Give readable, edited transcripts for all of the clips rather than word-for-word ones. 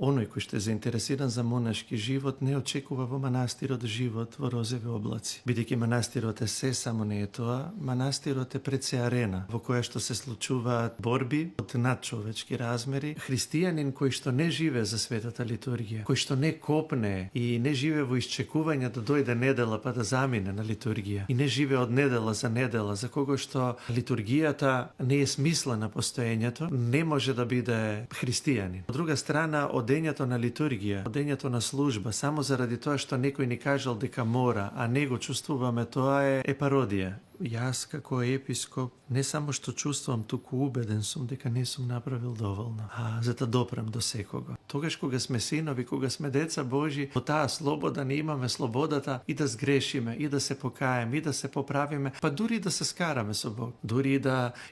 Оној кој што е заинтересиран за монашки живот не очекува во манастирот живот во розови облаци. Бидејќи манастирот е се, само не е тоа, манастирот е пред се арена во која што се случуваат борби од надчовечки размери. Христијанин кој што не живее за светата литургија, кој што не копне и не живее во исчекување да дојде недела па да замине на литургија и не живее од недела за недела, за кого што литургијата не е смисла на постоењето, не може да биде христијанин. Од друга страна, одењето на литургија, одењето на служба, само заради тоа што некој ни кажал дека мора, а не го чувствуваме, тоа е пародија. Јас како епископ не само што чувствувам, туку убеден сум дека не сум направил доволно, за да допрем до секого. Тогаш кога сме синови, кога сме деца Божи, во таа слобода не имаме слободата и да сгрешиме, и да се покаеме, и да се поправиме, па дури да се скараме со Бог, дури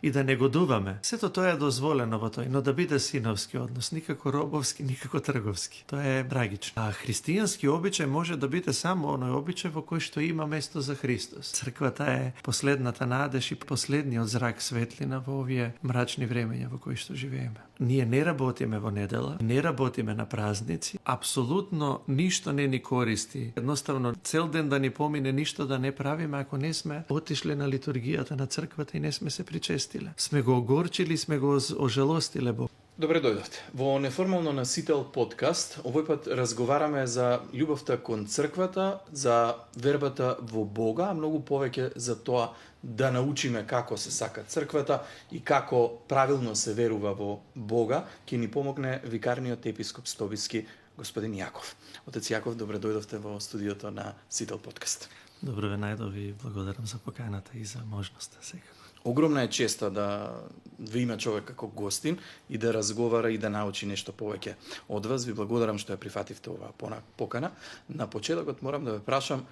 и да негодуваме. Сето тоа е дозволено во тој, но да биде синовски однос, никако робовски, никако трговски. Тоа е трагично. А христијански обичај може да биде само оној обичај во кој што има место за Христос. Црквата е последната надеж и последниот зрак светлина во овие мрачни времења во кои што живееме. Ние не работиме во недела, не работиме на празници, апсолутно ништо не ни користи. Едноставно, цел ден да ни помине, ништо да не правиме ако не сме отишле на литургијата на црквата и не сме се причестиле. Сме го огорчили, сме го ожалостиле Бог. Добре дојдовте. Во неформално насител подкаст, овој пат разговараме за љубовта кон црквата, за вербата во Бога, а многу повеќе за тоа да научиме како се сака црквата и како правилно се верува во Бога, ќе ни помогне викарниот епископ Стобиски, господин Јаков. Отец Јаков, добре дојдовте во студиото на Сител подкаст. Добро ве најдов и благодарам за поканата и за можноста секако. Огромна е честа да ви има човек како гостин и да разговара и да научи нешто повеќе од вас. Ви благодарам што ја прифативте оваа покана. На почетокот морам да ве прашам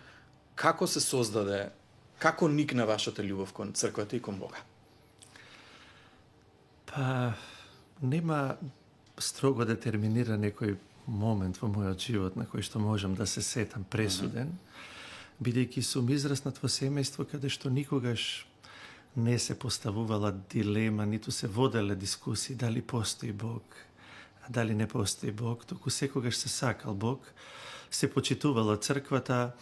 како се создаде, како никна вашата љубов кон црквата и кон Бога? Па, нема строго детерминиран некој момент во мојот живот на кој што можам да се сетам пресуден, бидејќи сум израснат во семејство каде што никогаш не се поставувала дилема, ниту се воделе дискусии дали постои Бог, а дали не постои Бог, туку секогаш се сакал Бог, се почитувала црквата,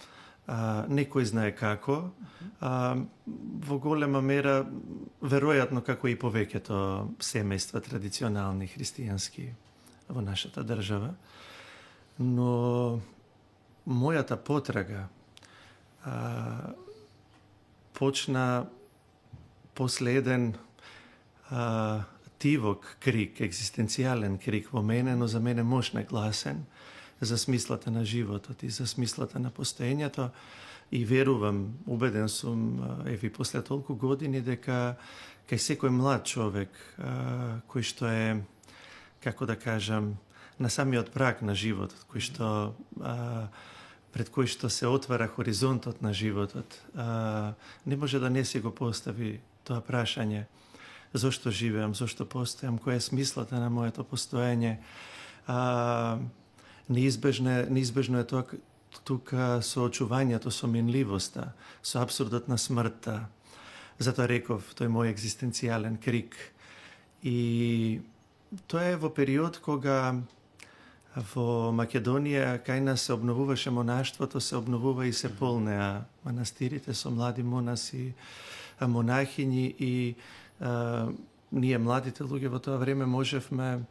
некој знае како, во голема мера, веројатно како и повеќето семејства традиционални христијански во нашата држава, но мојата потрага почна после еден тивок крик, екзистенцијален крик во мене, но за мене мощно гласен, за смислата на животот и за смислата на постоењето. И верувам, убеден сум, еви после толку години, дека кај секој млад човек, кој што е, како да кажам, на самиот праг на животот, кој што пред кој што се отвара хоризонтот на животот, не може да не си го постави тоа прашање: зошто живеам, зошто постојам, која е смислата на моето постоење. Неизбежно е тоа тука соочувањето со минливоста, со абсурдот на смртта. Затоа реков, тој мој екзистенцијален крик. И тоа е во период кога во Македонија кај нас се обновуваше монаштвото, се обновува и се полнеа манастирите со млади монаси, монахињи и ние младите луѓе во тоа време можевме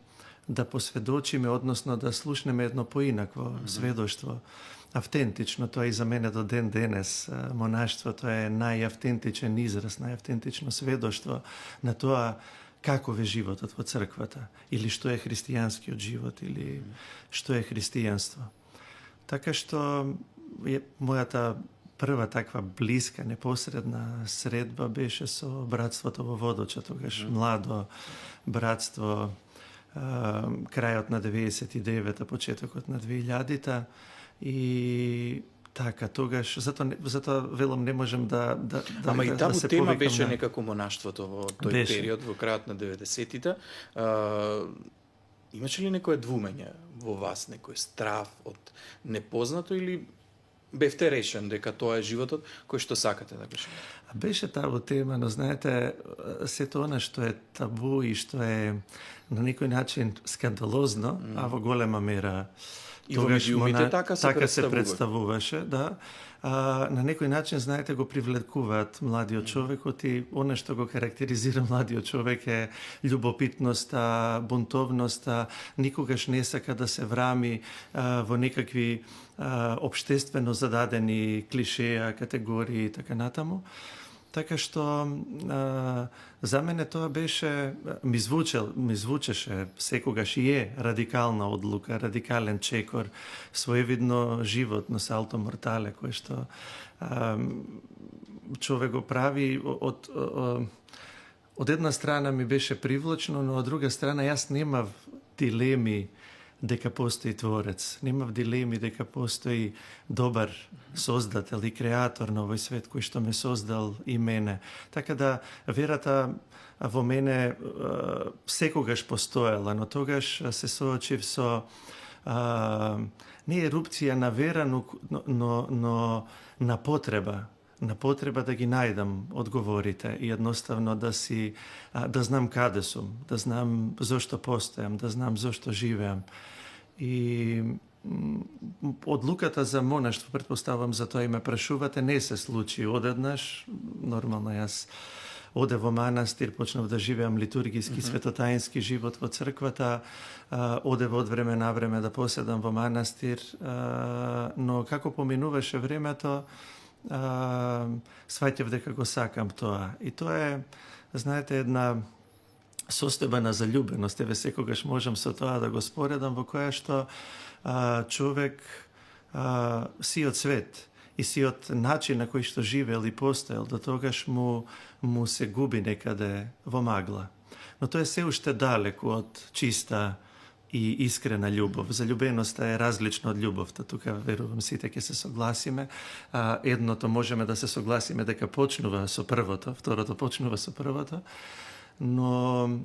да посведочиме, односно да слушнеме едно поинакво сведоштво. Автентично, тоа и за мене до ден денес монаштвото е најавтентичен израз, најавтентично сведоштво на тоа каков е животот во црквата, или што е христијанскиот живот, или што е христијанство. Така што мојата прва таква блиска, непосредна средба беше со братството во Водоча, тогаш младо братство, крајот на 99-та, почетокот на 2000-та, и така, тогаш, затоа велам, не можем да Ама и таму се тема повикам беше некако монаштвото во тој период, во крајот на 90-тите. Имаше ли некое двумење во вас, некој страв од непознато или бевте решен дека тоа е животот кој што сакате да го живеете? Беше табу тема, но знаете, сето она што е табу и што е на некој начин скандалозно, а во голема мера И во медиумите така се представуваше, да. На некој начин, знаете, го привлекуваат младиот човекот и оно што го карактеризира младиот човек е љубопитноста, бунтовноста, никогаш не сака да се врами во некакви општествено зададени клишеа, категории и така натаму. Така што за мене тоа беше, ми звучеше секогаш и е радикална одлука, радикален чекор, своевидно животно салто мортале, кое што човек го прави од една страна ми беше привлачно, но од друга страна јас немав дилеми дека постои творец. Немав дилеми дека постои добар создател и креатор на овој свет кој што ме создал и мене. Така да верата во мене секогаш постоела, но тогаш се соочив со не ерупција на вера, но на потреба да ги најдам одговорите и едноставно да знам каде сум, да знам зошто постојам, да знам зошто живеам. И одлуката за монаштво, претпоставам за тоа и ме прашувате, не се случи одеднаш. Нормално јас оде во манастир, почнав да живеам литургиски, светотаински живот во црквата, одева од време на време да поседам во манастир, но како поминуваше времето, сваќав дека го сакам тоа. И тоа е, знаете, една состојба на заљубеност. Еве секогаш можам со тоа да го споредам, во која што човек сиот свет и сиот начин на кој што живеел и постоел до тогаш му се губи некаде во магла. Но тоа е се уште далеку од чиста и искрена љубов. Заљубеноста е различна од љубовта. Тука верувам сите ќе се согласиме. Едното можеме да се согласиме дека почнува со првото, второто почнува со првото, но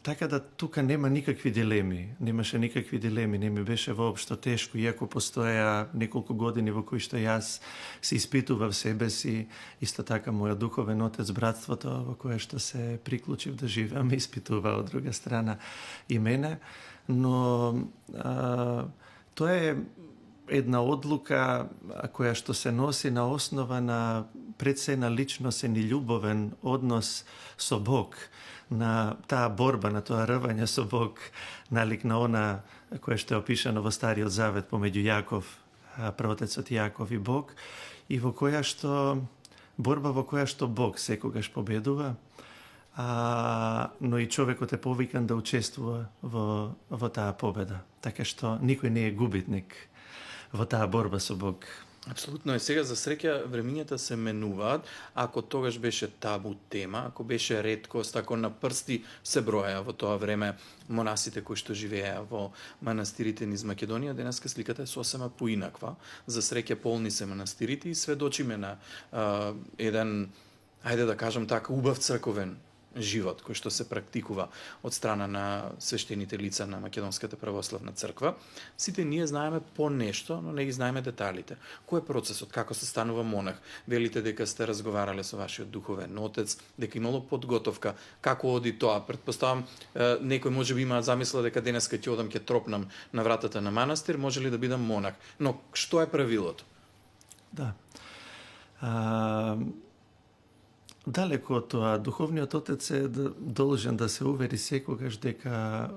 така да тука нема никакви дилеми. Немаше никакви дилеми, не ми беше воопшто тешко, иако постоеа неколку години во кои што јас се испитував себе си, исто така мојот духовен отец, братството во кое што се приклучив да живеам, испитува од друга страна и мене, но тоа е една одлука која што се носи на основа на пред се на личносен и љубовен однос со Бог, на таа борба, на тоа рвање со Бог, налик на она кое што е опишано во Стариот Завет помеѓу Јаков, праотецот Јаков и Бог, и во која што борба во која што Бог секогаш победува, но и човекот е повикан да учествува во таа победа. Така што никој не е губитник во таа борба со Бог. Апсолутно е. Сега за среќа времињата се менуваат. Ако тогаш беше табу тема, ако беше реткост, ако на прсти се броја во тоа време монасите кои што живееа во манастирите низ Македонија, денеска сликата е сосема поинаква. За среќа полни се манастирите и сведочиме на еден, ајде да кажам така, убав црковен живот кој што се практикува од страна на свештените лица на Македонската православна црква. Сите ние знаеме по нешто, но не ги знаеме деталите. Кој е процесот, како се станува монах? Велите дека сте разговарале со вашиот духовен отец, дека имало подготовка. Како оди тоа? Претпоставам некој можеби има замисла дека денеска ќе одам, ќе тропнам на вратата на манастир, може ли да бидам монах? Но што е правилото? Да. Далеко од тоа, духовниот отец е должен да се увери секогаш дека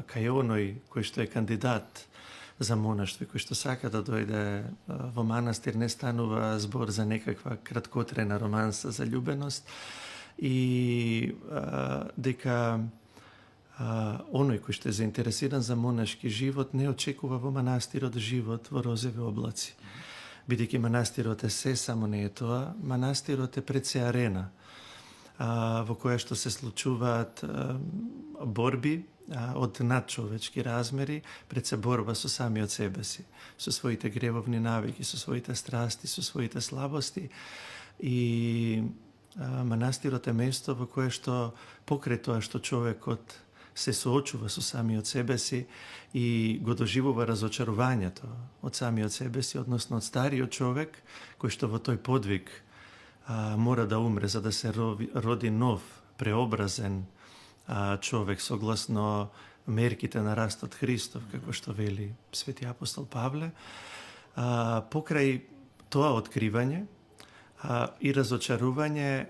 кај оној кој што е кандидат за монаштво, кој што сака да дојде во манастир, не станува збор за некаква краткотрена романса за љубеност и дека оној кој што е заинтересиран за монашки живот не очекува во манастирот живот во розови облаци. Бидејќи манастирот е се, само не е тоа. Манастирот е пред се арена, во која што се случуваат борби од надчовечки размери, пред се борба со самиот себе си, со своите гревовни навики, со своите страсти, со своите слабости. И манастирот е место во кое што, покрај тоа што човекот се соочува со самиот себе си и го доживува разочарувањето од самиот себе си, односно од стариот човек, кој што во тој подвиг мора да умре за да се роди нов, преобразен човек согласно мерките на растот Христов, како што вели свети апостол Павле. Покрај тоа откривање и разочарување,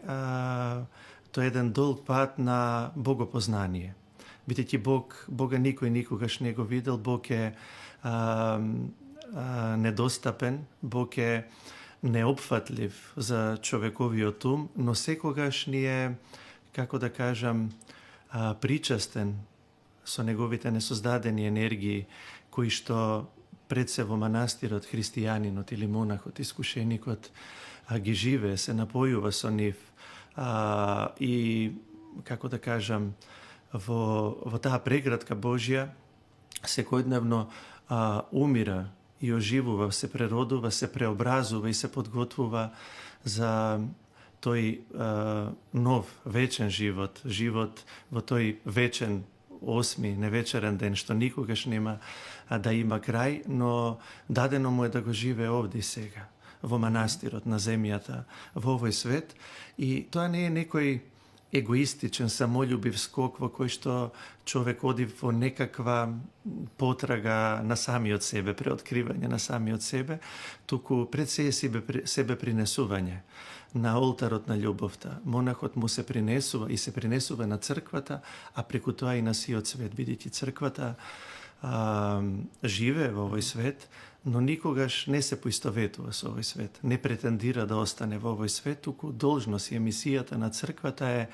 тоа е еден долг пат на богопознание. Бидејќи Бога никој никогаш не го видел, Бог е недостапен, Бог е неопфатлив за човековиот ум, но секогаш ни е, како да кажам, причастен со неговите несоздадени енергии, кои што пред се во манастирот христијанинот или монахот, искушеникот, ги живее, се напојува со нив и, како да кажам, во таа преградка Божја секојдневно умира и оживува, се преродува, се преобразува и се подготвува за тој нов, вечен живот, живот во тој вечен осми, невечерен ден, што никогаш нема да има крај, но дадено му е да го живее овде и сега, во манастирот, на земјата, во овој свет. И тоа не е некој егоистичен, самолюбив скок во кој што човек оди во некаква потрага на самиот себе, преоткривање на самиот себе, туку пред себе принесување на олтарот на љубовта. Монахот му се принесува и се принесува на црквата, а преку тоа и на сиот свет, бидејќи црквата живее во овој свет, но никогаш не се поистоветува со овој свет. Не претендира да остане во овој свет, туку должност и емисијата на црквата е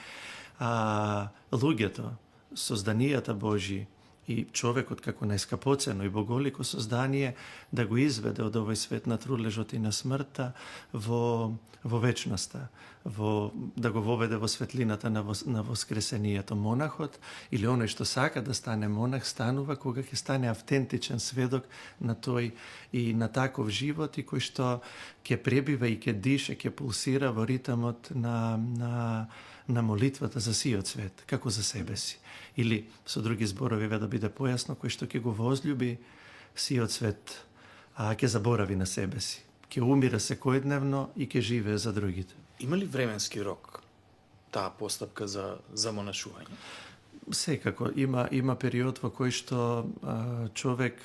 луѓето, созданијата Божји и човекот како најскапоцено и боголико создание да го изведе од овој свет на трулежот и на смртта во вечноста, да го воведе во светлината на воскресението. Монахот или оној што сака да стане монах станува кога ќе стане автентичен сведок на тој и на таков живот и кој што ќе пребива и ќе дише, ќе пулсира во ритамот на молитвата за сиот свет, како за себе си. Или, со други зборови, да биде појасно, кој што ќе го возлюби сиот свет, ќе заборави на себе си. Ќе умира секојдневно и ќе живее за другите. Има ли временски рок таа постапка за монашување? Секако. Има период во кој што човек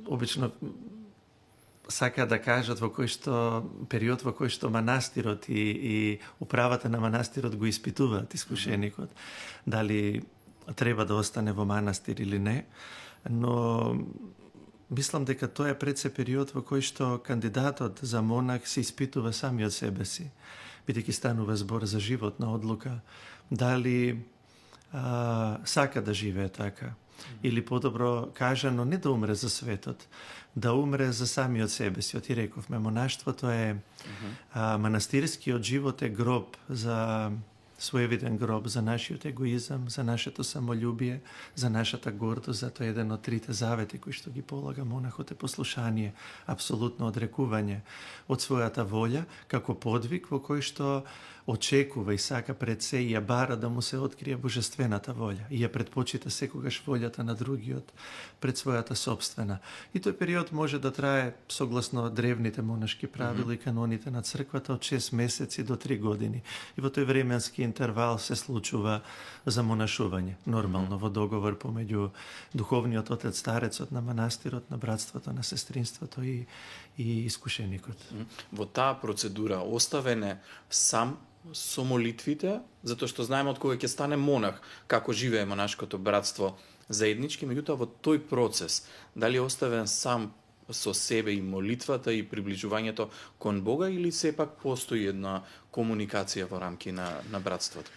обично сака да кажат во кој што период во кој што манастирот и управата на манастирот го испитуваат искушеникот, дали треба да остане во манастир или не, но мислам дека тоа е пред се период во кој што кандидатот за монах се испитува самиот себе си, бидејќи станува збор за животна одлука, дали сака да живее така, или подобро кажано не да умре за светот, да умре за самиот себе си. Оти рековме, монаштвото е манастирскиот живот е гроб за своевиден гроб за нашиот егоизам, за нашето самолюбие, за нашата гордост, затоа еден од трите завети кои што ги полага монахот е послушание, апсолутно одрекување од својата волја, како подвиг во кој што очекува и сака пред се и ја бара да му се открие божествената волја и ја предпочита секогаш волјата на другиот пред својата собствена. И тој период може да трае согласно древните монашки правила и каноните на црквата од 6 месеци до 3 години. И во тој временски интервал се случува замонашување, нормално во договор помеѓу духовниот отец старецот на манастирот, на братството, на сестринството и искушеникот. Во таа процедура оставен е сам со молитвите, затоа што знаеме од кога ќе стане монах, како живее монашкото братство заеднички, меѓутоа во тој процес, дали оставен сам со себе и молитвата и приближувањето кон Бога или сепак постои една комуникација во рамки на братството?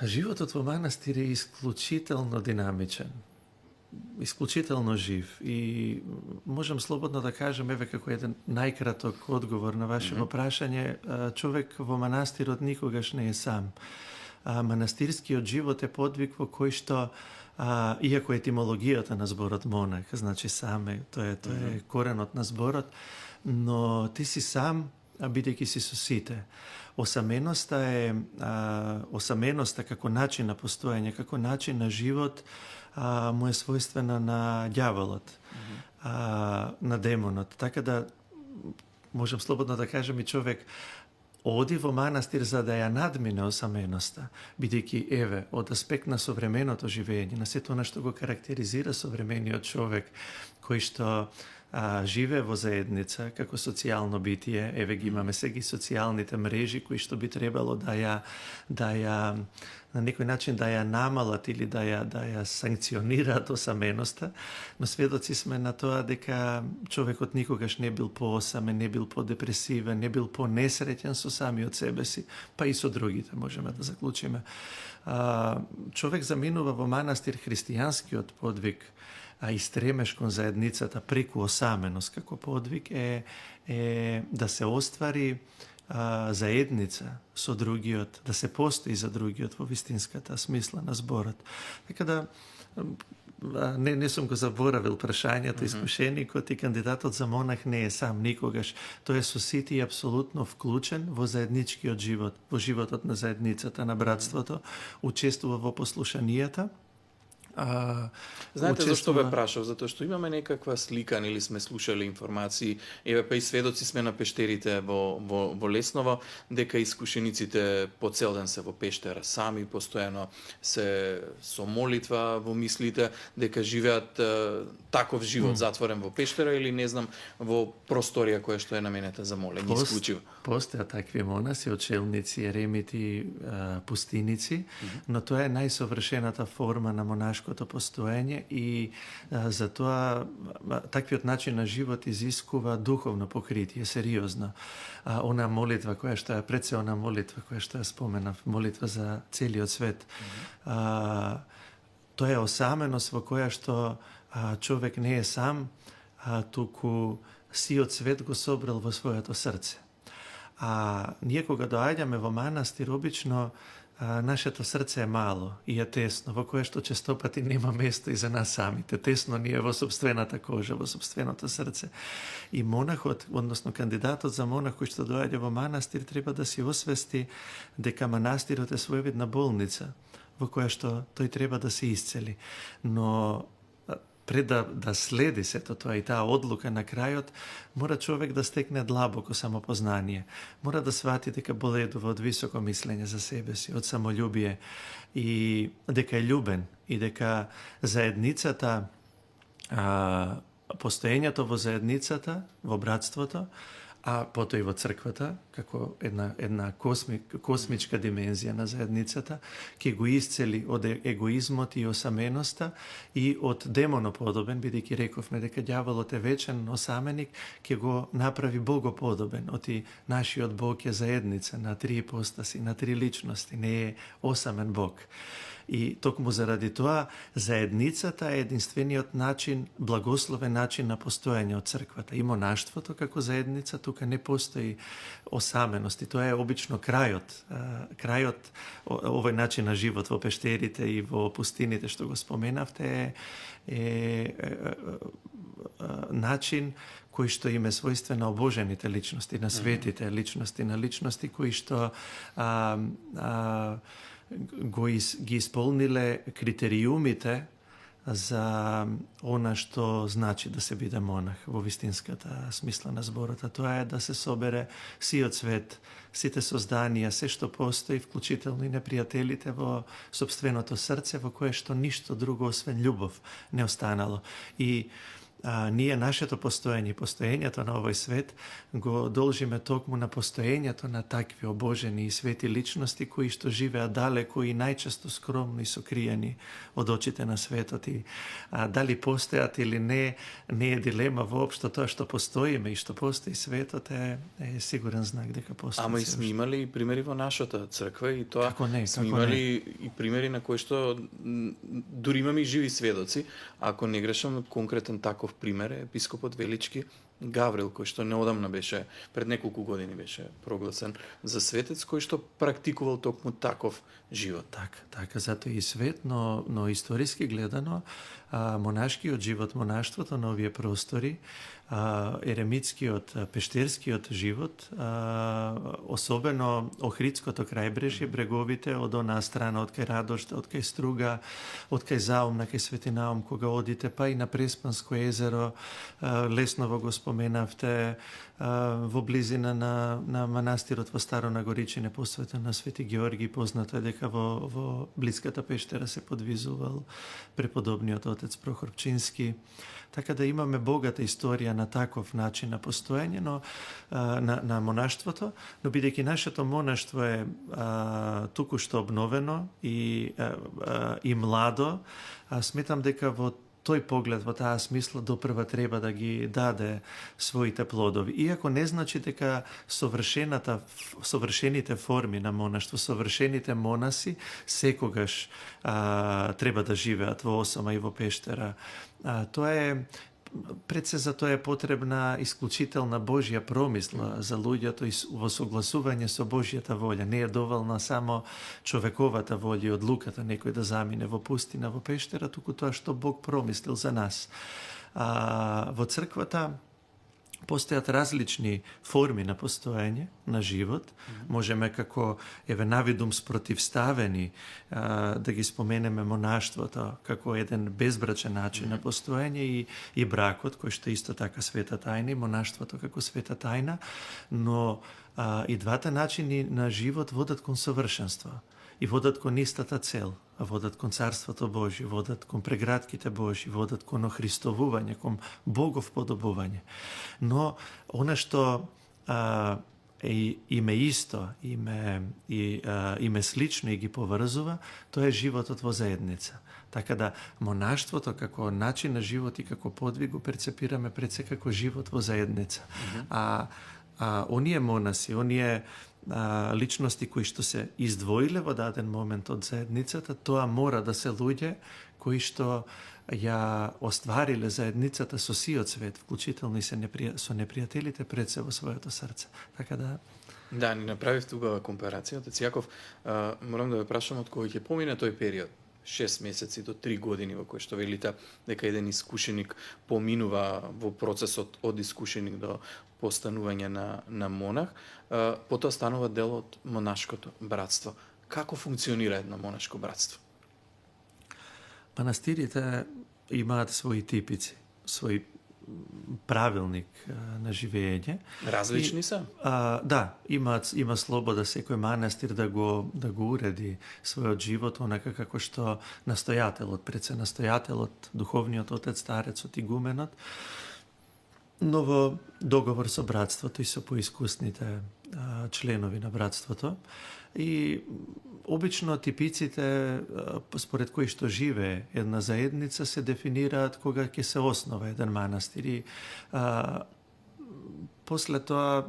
Животот во манастир е исклучително динамичен, исклучително жив и можам слободно да кажам, еве како еден најкраток одговор на вашето прашање, човек во манастирот никогаш не е сам. Манастирскиот живот е подвиг во кој што иако етимологијата на зборот монах, значи саме, тоа е коренот на зборот, но ти си сам бидејќи си со сите. Осаменоста како начин на постоење, како начин на живот, му е својствена на ѓаволот, на демонот. Така да, можам слободно да кажам, и човек оди во манастир за да ја надмине осаменоста, бидејќи, еве, од аспект на современото живење, на сето она што го карактеризира современиот човек, кој што живее во заедница како социјално битие, еве ги имаме сега и социјалните мрежи кои што би требало да ја на некој начин да ја намалат или да ја санкционираат осаменоста, но сведоци сме на тоа дека човекот никогаш не бил поосамен, не бил подепресивен, не бил понесреќен со самиот себе си, па и со другите, можеме да заклучиме. Човек заминува во манастир, христијанскиот подвиг, и стремеш кон заедницата преку осаменост како подвиг е да се оствари заедница со другиот, да се постои за другиот во вистинската смисла на зборот. Така да не сум го заборавил прашањето, искушеникот и кандидатот за монах не е сам никогаш. Тој е со сите и апсолутно вклучен во заедничкиот живот, во животот на заедницата, на братството, учествува во послушанијата. Знаете зашто ве прашав? Затоа што имаме некаква слика, или сме слушали информации, еве па и сведоци сме на пештерите во Лесново, дека искушениците по цел ден се во пештера сами, постојано се со молитва во мислите, дека живеат таков живот затворен во пештера или не знам во просторија која што е наменета за молење исклучиво. Постојат такви монаси, очелници, еремити, пустиници, но тоа е најсовршената форма на монашкото постоење и затоа таквиот начин на живот изискува духовно покритие, сериозно. Она молитва која што е пред се, она молитва која што ја споменав, молитва за целиот свет. Тоа е осаменост во која што човек не е сам, туку сиот свет го собрал во своето срце. Ние кога доаѓаме во манастир, обично нашето срце е мало и е тесно, во кое што честопати нема место и за нас самите. Тесно ни е во собствената кожа, во собственото срце. И монахот, односно кандидатот за монах кој што доаѓа во манастир, треба да си освести дека манастирот е своевидна болница во која што тој треба да се исцели. Но пред да следи сето тоа и таа одлука на крајот, мора човек да стекне длабоко самопознание. Мора да свати дека боледува од високо мислење за себе си, од самолюбие и дека е љубен и дека заедницата, постоењето во заедницата, во братството, а потоа и во црквата, како една космичка димензија на заедницата, ќе го исцели од егоизмот и осаменоста и од демоноподобен, бидејќи рековме дека ѓаволот е вечен осаменик, ќе го направи богоподобен. Оти нашиот Бог е заедница на три ипостаси, на три личности, не е осамен Бог. И токму заради тоа, заедницата е единствениот начин, благословен начин на постоење од црквата. И монаштвото како заедница, тука не постои осаменост. И тоа е обично крајот овој начин на живот во пештерите и во пустините што го споменавте е начин кој што им е својствен на обожените личности, на светите личности, на личности кои што ги исполниле критериумите за она што значи да се биде монах во вистинската смисла на зборот. Тоа е да се собере сиот свет, сите созданија, се што постои, вклучително и непријателите во сопственото срце, во кое што ништо друго освен љубов не останало. И ние нашето постоење, постоењето на овој свет го должиме токму на постоењето на такви обожени и свети личности кои што живеат далеко и најчесто скромно и сокриени од очите на светот. И дали постојат или не е дилема воопшто. Тоа што постоиме и што постои светот е сигурен знак дека постои. Ама и сме имали примери во нашата црква и тоа сме имали и примери на кои што дури имаме и живи сведоци. Ако не грешам, конкретен таков пример е епископот Велички, Гаврил, кој што неодамна беше, пред неколку години беше прогласен за светец, кој што практикувал токму таков живот. Така, затоа и свет, но историски гледано, монашкиот живот, монаштвото на овие простори, еремитскиот, пештерскиот живот, особено Охридското крајбрежје, бреговите од онаа страна, од кај Радошта, од кај Струга, од кај Заум, на кај Свети Наум, кога одите, па и на Преспанско езеро, Лесново го споменавте, во близина на манастирот во Старо Нагоричине, посветен на Свети Георги, познато е дека во блиската пештера се подвизувал преподобниот отец Прохор Пчински. Така да имаме богата историја на таков начин на постоење, но на монаштвото, но бидејќи нашето монаштво е туку што обновено и младо, сметам дека во тој поглед, во таа смисла, допрва треба да ги даде своите плодови. Иако не значи дека совршените форми на монаштво, совршените монаси секогаш треба да живеат во осама и во пештера. Тоа е пред се за тоа е потребна исклучителна Божја промисла за луѓето и во согласување со Божјата волја. Не е доволна само човековата волја и одлуката некој да замине во пустина, во пештера, туку тоа што Бог промислил за нас. Во црквата постојат различни форми на постоење, на живот. Можеме како навидум спротивставени да ги споменеме монаштвото како еден безбрачен начин на постоење и бракот, кој што исто така света тајна, и монаштвото како света тајна, но и двата начини на живот водат кон совршенство и водат кон истата цел, водат кон Царството Божје, водат кон прегратките Божји, водат кон охристовување, кон Богов подобување. Но она што име исто, име слично и ги поврзува, тоа е животот во заедница. Така да монаштвото како начин на живот и како подвиг го перцепираме пред се како живот во заедница. Оние монаси, оние личности кои што се издвоиле во даден момент од заедницата, тоа мора да се луѓе кои што ја оствариле заедницата со сиот свет, вклучително и со непријателите пред се во своето срце. Така да... Да, ни направив тугава компарација. Отец Јаков, морам да ве прашам од кој ќе помине тој период, 6 месеци до 3 години во кој што велите дека еден искушеник поминува во процесот од искушеник до постанување на монах, потоа станува дел од монашкото братство. Како функционира едно монашко братство? Манастирите имаат своји типици, свој правилник на живење. Различни се? Да, има слобода секој манастир да го уреди својот живот онака како што настојателот, настојателот, духовниот отец, старецот, игуменот, но во договор со братството и со поискусните членови на братството. И обично типиците според кои што живее една заедница се дефинираат кога ќе се основа еден манастир и после тоа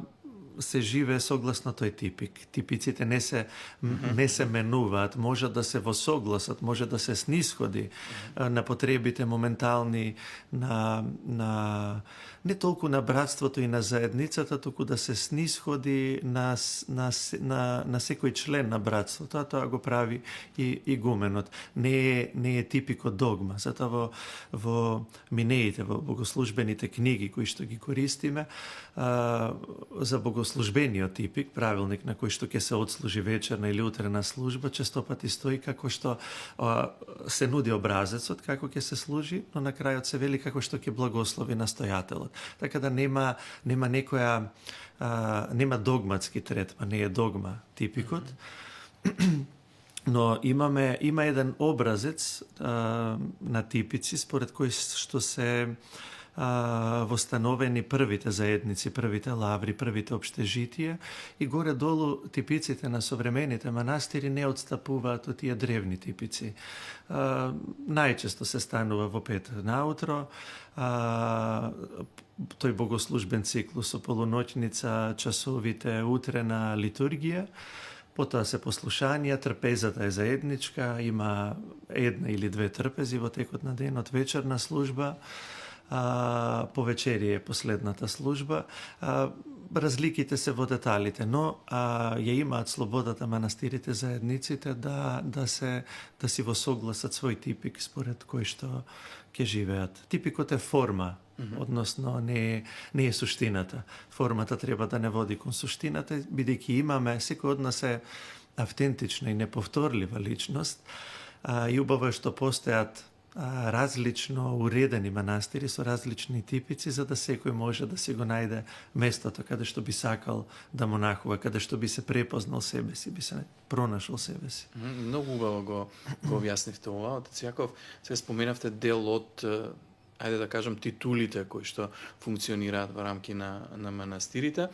се живее согласно тој типик. Типиците не се менуваат, може да се во согласат, може да се снисходи на потребите моментални на не толку на братството и на заедницата, туку да се снисходи на секој член на братството, тоа го прави и игуменот. Не е типико догма. Затоа во минеите, во богослужбените книги кои што ги користиме, за богослужбениот типик, правилник на кој што ќе се отслужи вечерна или утрена служба, често пати стои како што се нуди образецот како ќе се служи, но на крајот се вели како што ќе благослови настојателот. Така да нема некоја нема догматски третман, не е догма типикот. Но има еден образец на типици според кој што се востановени првите заедници, првите лаври, првите општежитија и горе-долу типиците на современите манастири не отстапуваат од тие древни типици. Најчесто се станува во 5 наутро, тој богослужбен циклус со полуноќница, часовите, утрена литургија, потоа се послушанија, трпезата е заедничка, има една или две трпези во текот на денот, вечерна служба, по вечери е последната служба. Разликите се во деталите, но ја имаат слободата манастирите, заедниците да си во согласат свој типик според кој што ќе живеат. Типикот е форма, односно не е суштината. Формата треба да не води кон суштината, бидејќи имаме, секој од нас е автентична и неповторлива личност, и убаво е што постојат различно уредени манастири со различни типици, за да секој може да си го најде местото каде што би сакал да монахува, каде што би се препознал себе си, би се пронашол себе си. Многу убаво го објаснивте ова, отец Јаков. Сега споменавте дел од, ајде да кажам, титулите кои што функционираат во рамки на манастирите.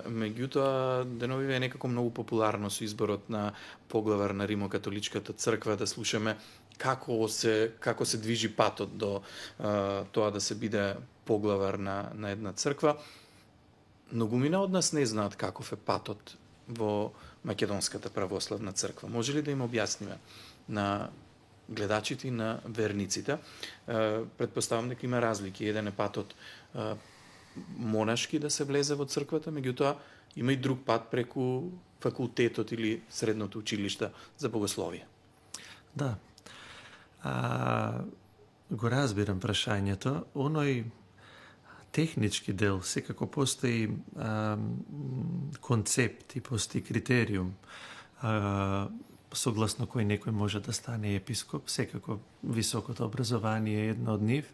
Меѓутоа, деновиве е некако многу популарно со изборот на поглавар на Римокатоличката црква да слушаме како се движи патот до тоа да се биде поглавар на една црква. Многумина од нас не знаат каков е патот во Македонската православна црква. Може ли да им објасниме на гледачите и на верниците? Предпоставам дека има разлики. Еден е патот монашки да се влезе во црквата, меѓутоа има и друг пат преку факултетот или средното училиште за богословие. Да. Го разбирам прашањето. Оној технички дел, секако постои концепт и постои критериум согласно кој некој може да стане епископ. Секако високото образование е едно од нив.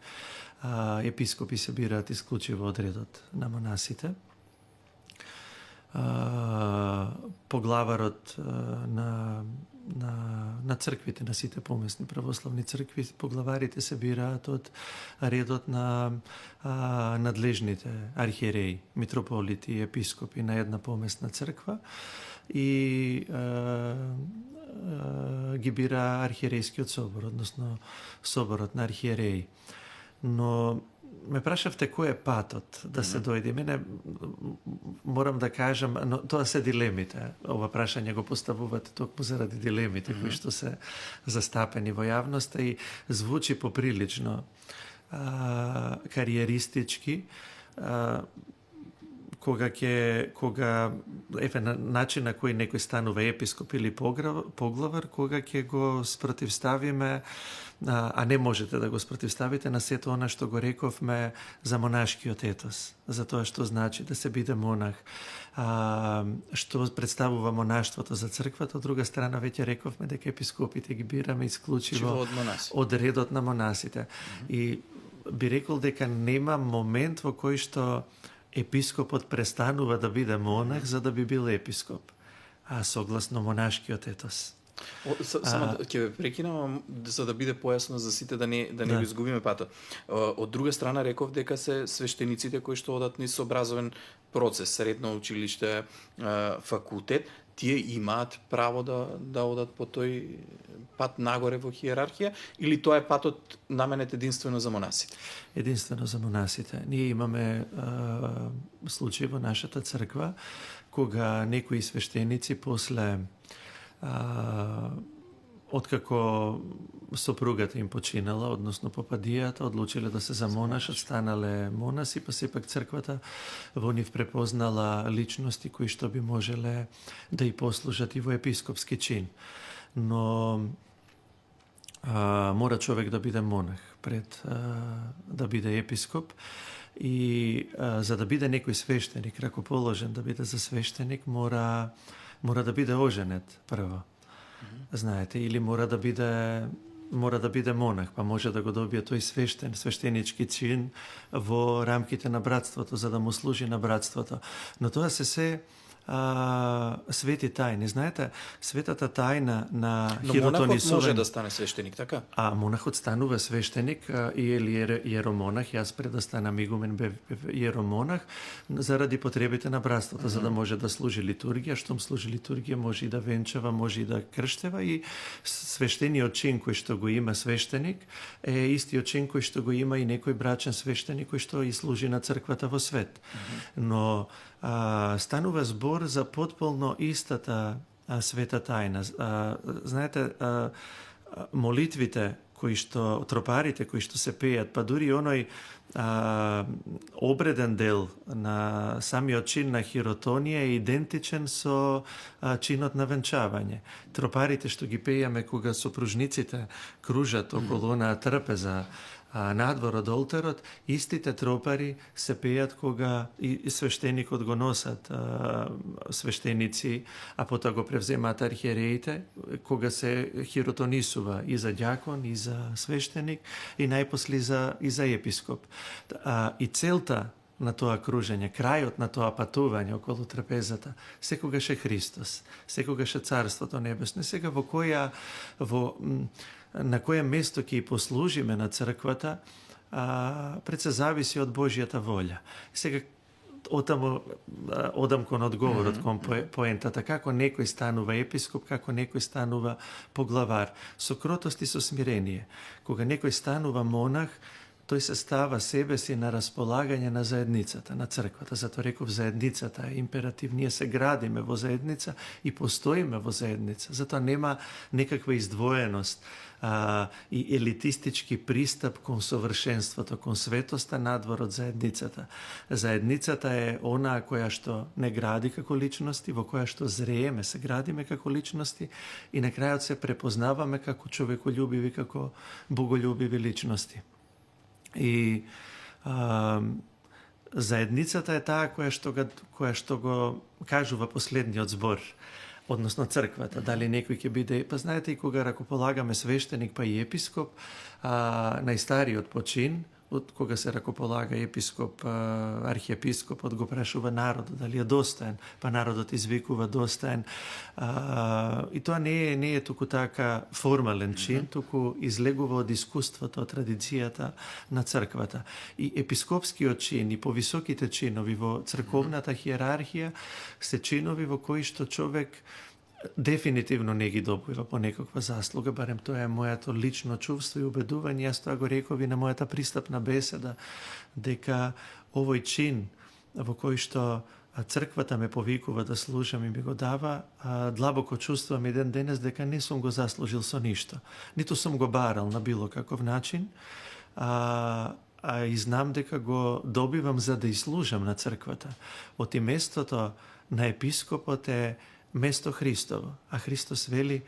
Епископи се бираат исклучиво од редот на монасите. Поглаварот на црквите, на сите помесни православни цркви, поглаварите се бираат од редот на надлежните архиереи, митрополити и епископи на една помесна црква и ги бира архиерејскиот собор, односно соборот на архиереи. Но ме прашавте кој е патот да се дојде. Мене, морам да кажам, но тоа се дилемите. Ова прашање го поставувате токму заради дилемите кои што се застапени во јавноста и звучи поприлично кариеристички, кога начин на кој некој станува епископ или поглавар, кога ќе го спротивставиме, а не можете да го спротивставите на сето она што го рековме за монашкиот етос, за тоа што значи да се биде монах, што представува монаштвото за црквата. Од друга страна, веќе рековме дека епископите ги бираме исклучиво од редот на монасите. И би рекол дека нема момент во кој што епископот престанува да биде монах за да би бил епископ, согласно монашкиот етос. Само ќе ве прекинам за да биде појасно за сите да не го изгубиме патот. Од друга страна реков дека се свештениците кои што одат низ образовен процес, средно училиште, факултет, тие имаат право да одат по тој пат нагоре во хиерархија, или тоа е патот наменет единствено за монасите? Единствено за монасите. Ние имаме случај во нашата црква кога некои свештеници после откако сопругата им починала, односно попадијата, одлучиле да се замонашат, станале монаси, па сепак црквата во нив препознала личности кои што би можеле да и послужат и во епископски чин. Но мора човек да биде монах пред да биде епископ, и за да биде некој свештеник, ракоположен да биде за свештеник, мора да биде оженет прво. Знаете, или мора да биде монах, па може да го добие тој свештенички чин во рамките на братството, за да му служи на братството. Но тоа се свети тајни. Знаете, светата тајна на хиротонисување... Но монахот може да стане свештеник, така? Монахот станува свештеник или иеромонах. Јас пред да станам игумен бев иеромонах заради потребите на братството, за да може да служи литургија. Штом служи литургија, може и да венчава, може и да крштева, и свештениот чин кој што го има свештеник е истиот чин кој што го има и некој брачен свештеник кој што и служи на црквата во свет. Но станува збор за потполно истата света тајна. Знаете, молитвите тропарите кои што се пеат, па дури оној обреден дел на самиот чин на хиротонија е идентичен со чинот на венчавање. Тропарите што ги пејаме кога сопружниците кружат околу онаа трпеза надвор од олтарот, истите тропари се пеат кога и свештеникот го носат свештеници, а потоа го превземаат архиереите, кога се хиротонисува и за ѓакон, и за свештеник, и најпосли и за епископ. И целта на тоа кружење, крајот на тоа патување околу трапезата, секогаш е Христос, секогаш е Царството Небесно. Сега на кое место ќе и послужиме на црквата, пред се зависи од Божјата волја. Сега одам кон одговорот, кон поентата, како некој станува епископ, како некој станува поглавар. Со кротост и со смирение. Кога некој станува монах, тој се става себе си на располагање на заедницата, на црквата. Затоа реков заедницата е императив. Ние се градиме во заедница и постоиме во заедница. Затоа нема некаква издвоеност и елитистички пристап кон совршенството, кон светоста надвор од заедницата. Заедницата е онаа која што не гради како личности, во која што зрееме, се градиме како личности и на крајот се препознаваме како човеколюбиви, како боголюбиви личности. И заедницата е таа која што го кажува последниот збор, односно црквата. Дали некој ќе биде... Па знаете, и кога ракополагаме свештеник па и епископ, најстариот по чин, од кога се ракополага епископ, архиепископот го прашува народот дали е достоен, па народот извикува достоен. И тоа не е туку така формален чин, туку излегува од искуството, од традицијата на црквата. И епископскиот чин и повисоките чинови во црковната хиерархија се чинови во кои што човек дефинитивно не ги добива по некаква заслуга, барем тоа е моето лично чувство и убедување. Јас тоа го реков и на мојата пристапна беседа, дека овој чин во кој што црквата ме повикува да служам и ми го дава, длабоко чувствувам еден денес дека не сум го заслужил со ништо. Ниту сум го барал на било каков начин, и знам дека го добивам за да и служам на црквата. Оти местото на епископот е место Христово. А Христос вели,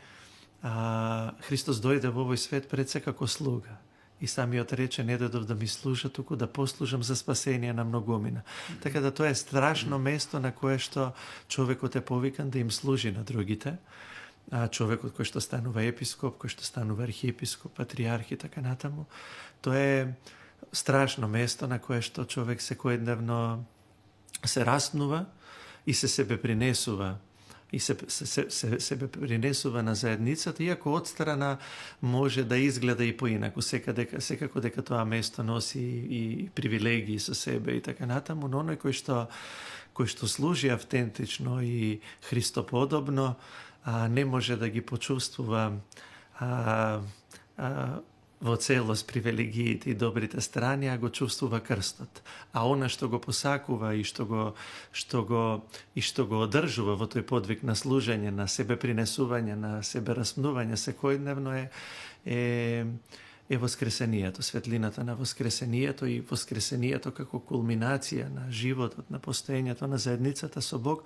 Христос дојде во овој свет пред се како слуга. И самиот рече, не дојдов да ми служа, туку да послужам за спасение на многумина. Така да тоа е страшно место на кое што човекот е повикан да им служи на другите. Човекот кој што станува епископ, кој што станува архиепископ, патриарх и така натаму. Тоа е страшно место на кое што човек секојдневно се раснува и се себе принесува и себе принесува на заедницата, иако одстрана може да изгледа и поинаку, секако дека тоа место носи и привилегии со себе и така натаму, но оној кој што служи автентично и христоподобно, не може да ги почувствува во целост привилегиите и добрите страни, а го чувствува крстот. А она што го посакува и што го одржува во тој подвиг на служење, на себе принесување, на себе распнување секојдневно е воскресението, светлината на воскресението и воскресението како кулминација на животот, на постоењето на заедницата со Бог,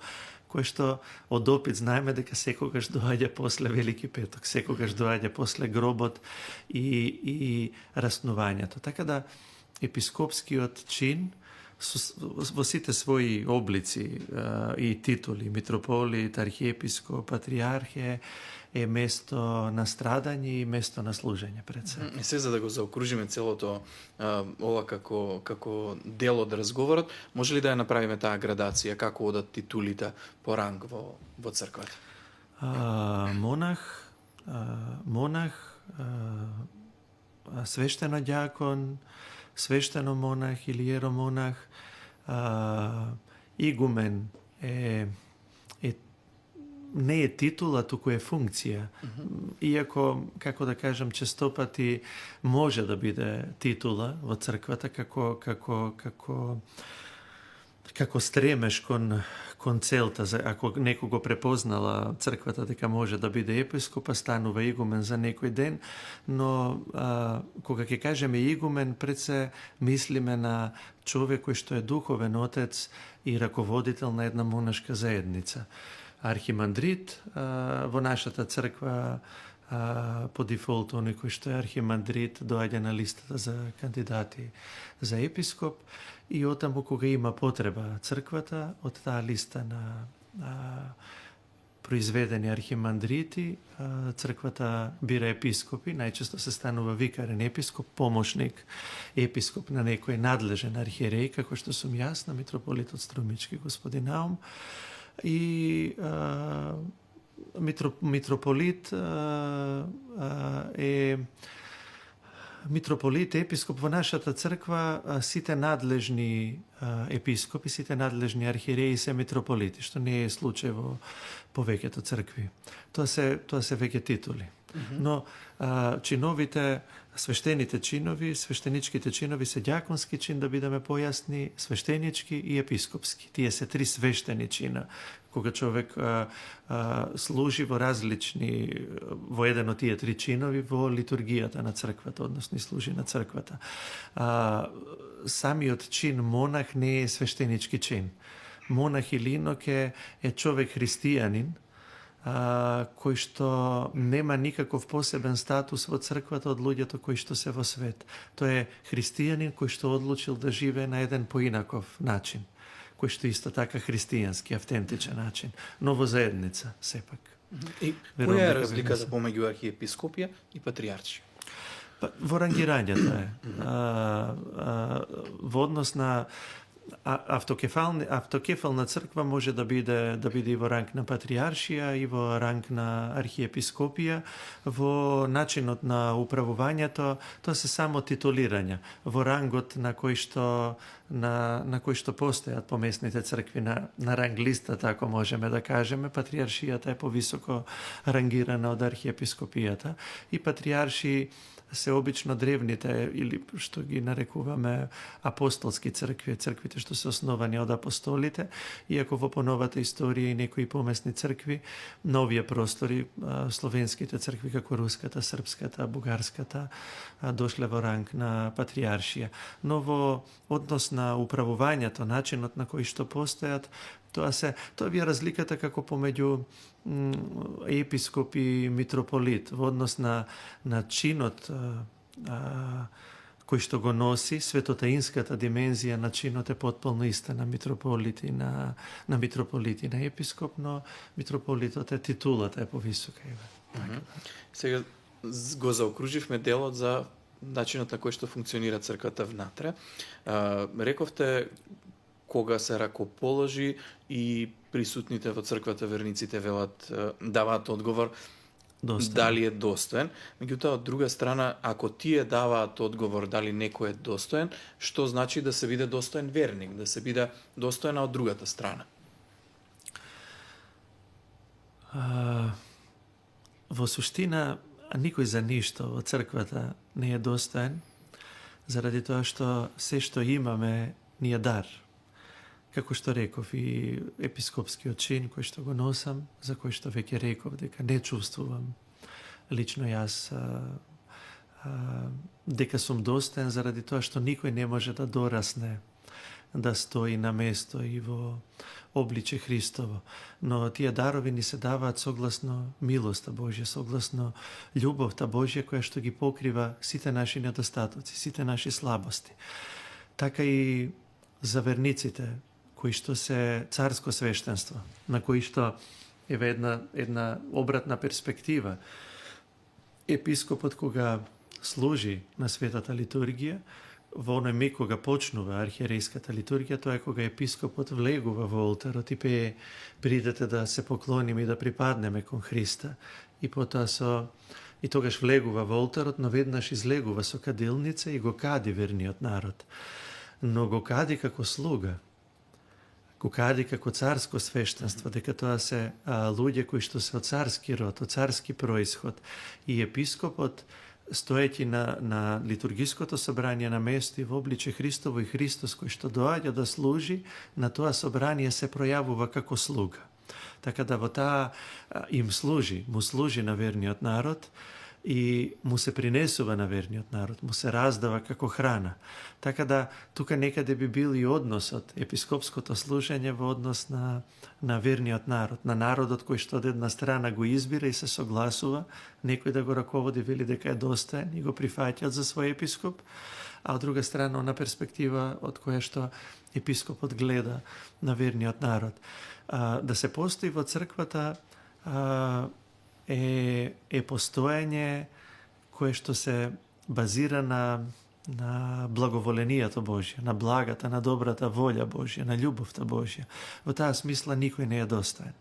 кој што од опит знаеме дека секогаш доаѓа после Велики петок, секогаш доаѓа после гробот и раснувањето. Така да епископскиот чин во сите своји облици и титули, митрополит, архиепископ, патриарх е место на страдање и место на служење пред се. И се за да го заокружиме целото ова како дел од разговорот, може ли да ја направиме таа градација, како одат титулите по ранг во црквата? Монах, свештено ѓакон, свештено монах или иеромонах, игумен не е титула, туку е функција. Иако, како да кажам, честопати може да биде титула во црквата како како стремеш кон целта, ако некого препознала црквата дека може да биде епископ, станува игумен за некој ден, но кога ќе кажеме игумен, пред се мислиме на човек кој што е духовен отец и раководител на една монашка заедница. Архимандрит во нашата црква по дефолт оној кој што е архимандрит доаѓа на листата за кандидати за епископ и отаму кога има потреба црквата од таа листа на произведени архимандрити, црквата бира епископи, најчесто се станува викарен епископ, помошник епископ на некој надлежен архиереј, како што сум јас, на митрополитот Струмички господин Наум, и митрополит е митрополит, епископ во нашата црква, сите надлежни епископи, сите надлежни архиереи се митрополити, што не е случај во повеќето цркви. Тоа се веќе титули. Но чиновите, свештените чинови, свештеничките чинови се ѓаконски чин, да бидеме појасни, свештенички и епископски. Тие се три свештени чина. Кога човек служи во различни, во еден од тие три чинови во литургијата на црквата, односно служи на црквата. Самиот чин монах не е свештенички чин. Монах или инок е човек христијанин, кој што нема никаков посебен статус во црквата од луѓето кои што се во свет. Тој е христијанин кој што одлучил да живее на еден поинаков начин, кој што исто така христијански, автентичен начин, но во заедница сепак. И која е разликата помеѓу архиепископија и патриаршија? Во рангирањето е. Во однос на автокефална црква може да биде и во ранг на патриаршија и во ранг на архиепископија. Во начинот на управувањето тоа се само титулирања. Во рангот на кој што постојат помесните цркви на ранг листата, ако можеме да кажеме, патриаршијата е повисоко рангирана од архиепископијата и патриарши се обично древните, или што ги нарекуваме апостолски цркви, црквите што се основани од апостолите, иако во поновата историја и некои помесни цркви на овие простори, словенските цркви како руската, српската, бугарската, дошле во ранг на патриаршија. Но во однос на управувањето, начинот на кој што постојат, тоа ви е разликата како помеѓу епископ и митрополит во однос на чинот кој што го носи, светотаинската димензија на чинот е потполно иста на митрополит и на епископ, но митрополитот е титулата е повисока. Сега го заокруживме делот за начинот на кој што функционира црквата внатре. Рековте кога се ракоположи и присутните во црквата верниците даваат одговор дали е достоен. Меѓутоа, од друга страна, ако тие даваат одговор дали некој е достоен, што значи да се биде достоен верник, да се биде достоена од другата страна? Во суштина, никој за ништо во црквата не е достоен, заради тоа што се што имаме ни е дар. Како што реков, и епископскиот чин кој што го носам, за кој што веќе реков дека не чувствувам лично јас дека сум достоен, заради тоа што никој не може да дорасне да стои на место и во обличе Христово. Но тие дарови ни се даваат согласно милоста Божја, согласно љубовта Божја која што ги покрива сите наши недостатоци, сите наши слабости. Така и за верниците кои што се царско свештенство, на кои што еве една обратна перспектива. Епископот кога служи на светата литургија, во оној миг кога почнува архиерејската литургија, тоа е кога епископот влегува во олтарот и пее "Придете да се поклониме и да припаднеме кон Христа", и потоа и тогаш влегува во олтарот, но веднаш излегува со кадилница и го кади верниот народ. Но го кади како слуга, го кади како царско свештенство, дека тоа се луѓе кои што се од царски род, од царски происход. И епископот стоејќи на литургиското собрание на место и во обличе Христово и Христос кој што доаѓа да служи, на тоа собрание се пројавува како слуга. Така да во таа му служи на верниот народ и му се принесува на верниот народ, му се раздава како храна. Така да тука некаде би бил и односот, епископското служење во однос на верниот народ, на народот кој што од една страна го избира и се согласува, некој да го раководи, вели дека е достоен и го прифаќаат за свој епископ, а од друга страна она перспектива од која што епископот гледа на верниот народ. Да се постои во црквата е постоење кое што се базира на благоволението Божје, на благата, на добрата волја Божја, на љубовта Божја. Во таа смисла никој не е достоен.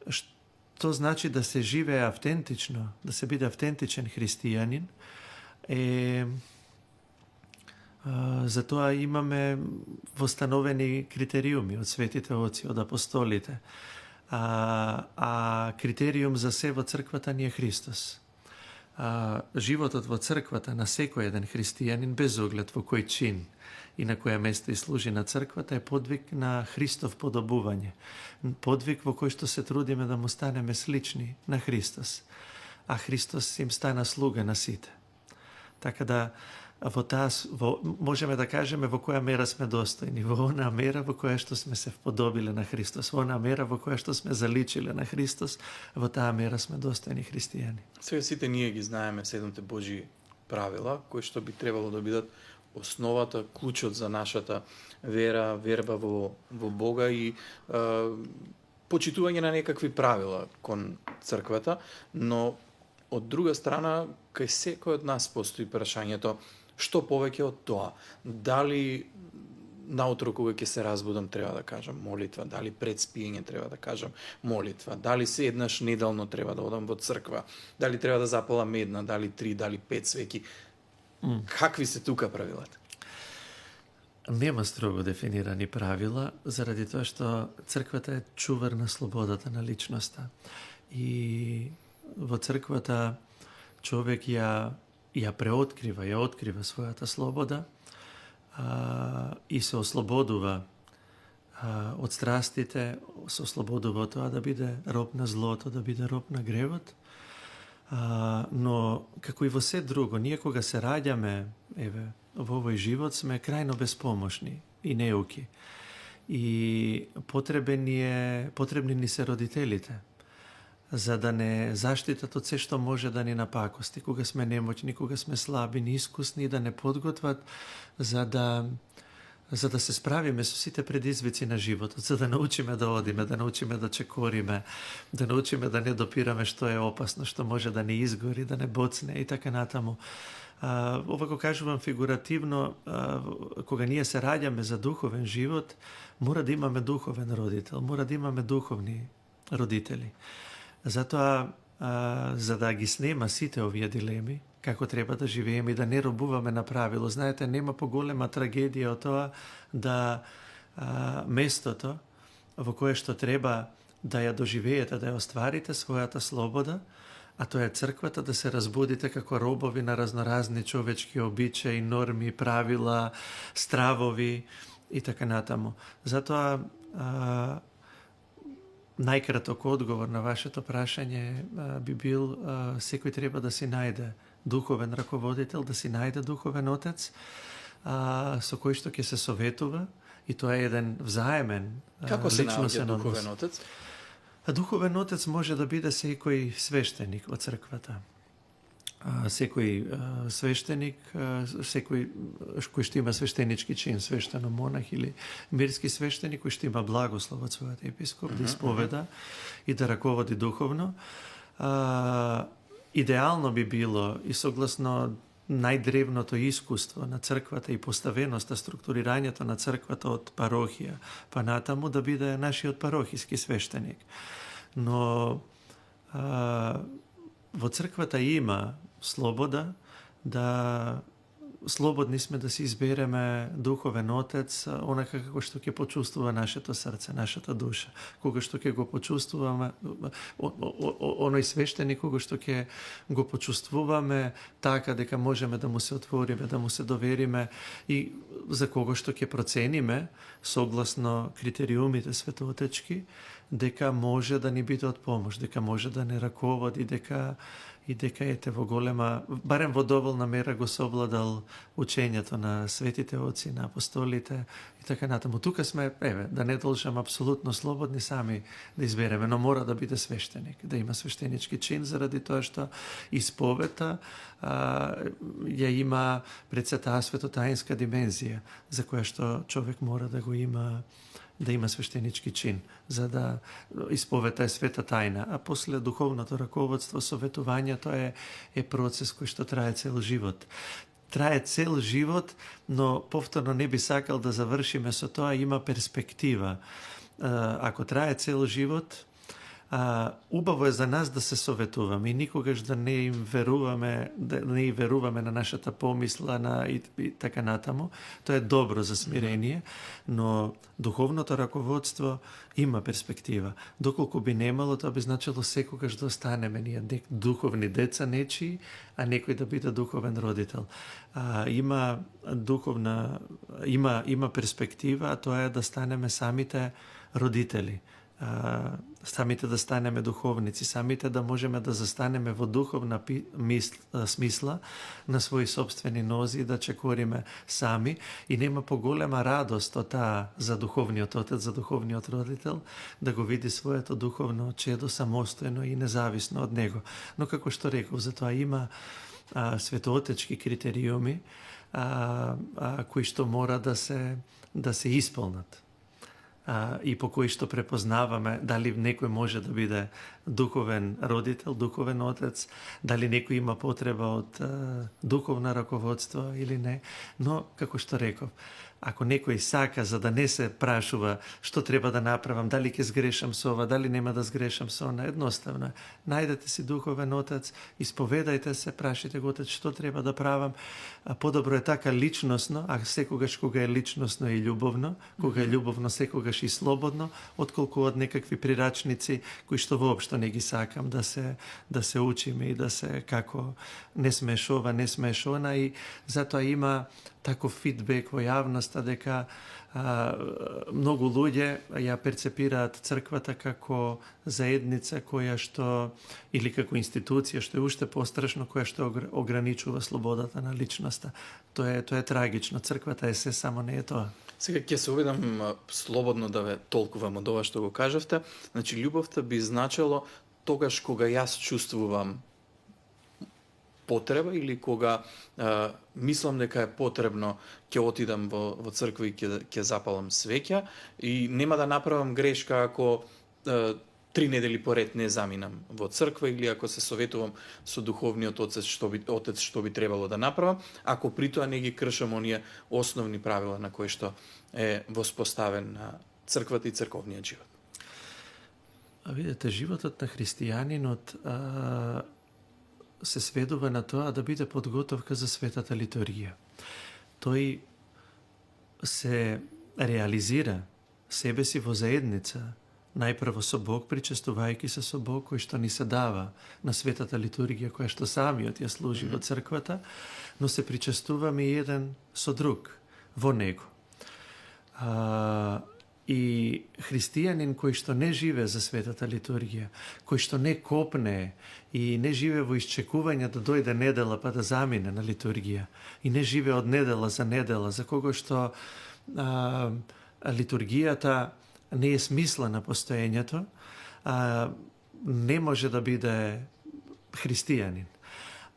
Што значи да се живее автентично, да се биде автентичен христијанин, за тоа имаме востановени критериуми од светите оци, од апостолите. А критериум за се во црквата ни е Христос. Животот во црквата на секој еден христијанин, без оглед во кој чин и на која место и служи на црквата, е подвиг на Христов подобување. Подвиг во кој што се трудиме да му станеме слични на Христос. А Христос им стана слуга на сите. Така да можеме да кажеме во која мера сме достојни, во онаа мера во која што сме се вподобиле на Христос, во онаа мера во која што сме заличиле на Христос, во таа мера сме достојни христијани. Сега сите ние ги знаеме 7 Божји правила, кои што би требало да бидат основата, клучот за нашата верба во Бога и почитување на некакви правила кон црквата, но од друга страна, кај секој од нас постои прашањето што повеќе од тоа. Дали наутро кога ќе се разбудам треба да кажам молитва, дали пред спиење треба да кажам молитва, дали се еднаш неделно треба да одам во црква, дали треба да запалам една, дали 3, дали 5 свеќи. Какви се тука правилата? Нема строго дефинирани правила, заради тоа што црквата е чувар на слободата на личноста. И во црквата човек ја открива својата слобода и се ослободува од страстите, се ослободува од тоа да биде роб на злото, да биде роб на гревот. Но како и во се друго, ние кога се раѓаме во овој живот сме крајно безпомошни и неуки. И потребни ни се родителите, за да не заштитат од се што може да ни напакости, кога сме немоќни, кога сме слаби, неискусни, да не подготват за да се справиме со сите предизвици на животот, за да научиме да одиме, да научиме да чекориме, да научиме да не допираме што е опасно, што може да не изгори, да не боцне и така натаму. Ова го кажувам фигуративно, кога ние се раѓаме за духовен живот, мора да имаме духовен родител, мора да имаме духовни родители. Затоа, за да ги снема сите овие дилеми, како треба да живееме и да не робуваме на правило. Знаете, нема поголема трагедија од тоа да местото во кое што треба да ја доживеете, да ја остварите својата слобода, а тоа е црквата, да се разбудите како робови на разноразни човечки обичаи, норми, правила, стравови и така натаму. Затоа најкраток одговор на вашето прашање би бил секој треба да си најде духовен раководител, да си најде духовен отец со кој што ќе се советува, и тоа е еден взаемен Како се наоѓа духовен отец? Духовен отец може да биде секој свештеник од црквата. Секој свештеник, секој кој што има свештенички чин, свештено монах или мирски свештеник, кој што има благослов од својот епископ, да исповеда и да раководи духовно. Идеално би било и согласно најдревното искуство на црквата и поставеноста, структурирањето на црквата од парохија, па натаму да биде нашиот парохиски свештеник. Но во црквата има слобода да slobodni sme da si izbereme duhoven otec onaka kako što ke počuствува нашето срце, нашата душа. Кога што ќе го почувствуваме, оној свештеник кога што ќе го почувствуваме така дека можеме да му се отвориме, да му се довериме и за кого што ќе процениме согласно критериумите светоотечки, дека може да ни биде од помош, дека може да не раководи, дека ете во голема, барем во доволна мера го совладал учењето на светите оци, на апостолите и така натаму. Тука сме, да не должам апсолутно слободни сами да избереме, но мора да биде свештеник, да има свештенички чин, заради тоа што исповета ја има пред се таа светотаинска димензија, за која што човек мора да го има, да има свештенички чин, за да исповета е света тајна, а после духовното раководство, советувањето е процес кој што трае цел живот. Трае цел живот, но повторно не би сакал да завршиме со тоа, има перспектива. Ако трае цел живот, убаво е за нас да се советуваме и никогаш да не им веруваме, да не веруваме на нашата помисла и така натаму. Тоа е добро за смирение, но духовното раководство има перспектива. Доколку би немало, тоа би значило секогаш да останеме ние духовни деца нечии, а некој да биде духовен родител. Има перспектива, а тоа е да станеме самите родители. Самите да станеме духовници, самите да можеме да застанеме во духовна смисла на своји собствени нози, да чекориме сами и нема поголема радост од таа за духовниот отец, за духовниот родител, да го види своето духовно чедо самостојно и независно од него. Но како што реков, затоа има светоотечки критериуми кои што мора да се исполнат. И по кои што препознаваме дали некој може да биде духовен родител, духовен отец, дали некој има потреба од духовно раководство или не. Но, како што реков, ако некој сака за да не се прашува што треба да направам, дали ќе сгрешам со ова, дали нема да сгрешам со она, едноставно е. Најдете си духовен отец, исповедајте се, прашите го отец што треба да правам. Подобро е така личносно, а секогаш кога е личносно и љубовно, кога е љубовно секогаш и слободно, отколку од некакви прирачници кои што воопшто не ги сакам да се учиме и да се како не смеш ова, не смеш она, и затоа има таков фидбек во јавноста дека многу луѓе ја перцепираат црквата како заедница која што, или како институција што е уште пострашно, која што ограничува слободата на личноста. Тоа е трагично. Црквата е се, само не е тоа. Сега ќе се обидам слободно да ве толкувам од ова што го кажавте. Значи, љубовта би значело тогаш кога јас чувствувам потреба или кога мислам дека е потребно, ќе отидам во црква и ќе запалам свеќа и нема да направам грешка ако 3 недели поред не заминам во црква или ако се советувам со духовниот отец што би требало да направам, ако при тоа не ги кршам оние основни правила на кои што е воспоставен на црквата и црковниот живот. Видете, животот на христијанинот се сведува на тоа да биде подготовка за светата литургија. Тој се реализира себе си во заедница, најпрво со Бог, причестувајќи се со Бог кој што ни се дава на светата литургија, која што самиот ја служи во црквата, но се причестуваме и еден со друг во него. И христијанин кој што не живе за светата литургија, кој што не копне и не живе во исчекување да дојде недела па да замине на литургија, и не живе од недела, за кого што литургијата не е смисла на постоењето, не може да биде христијанин.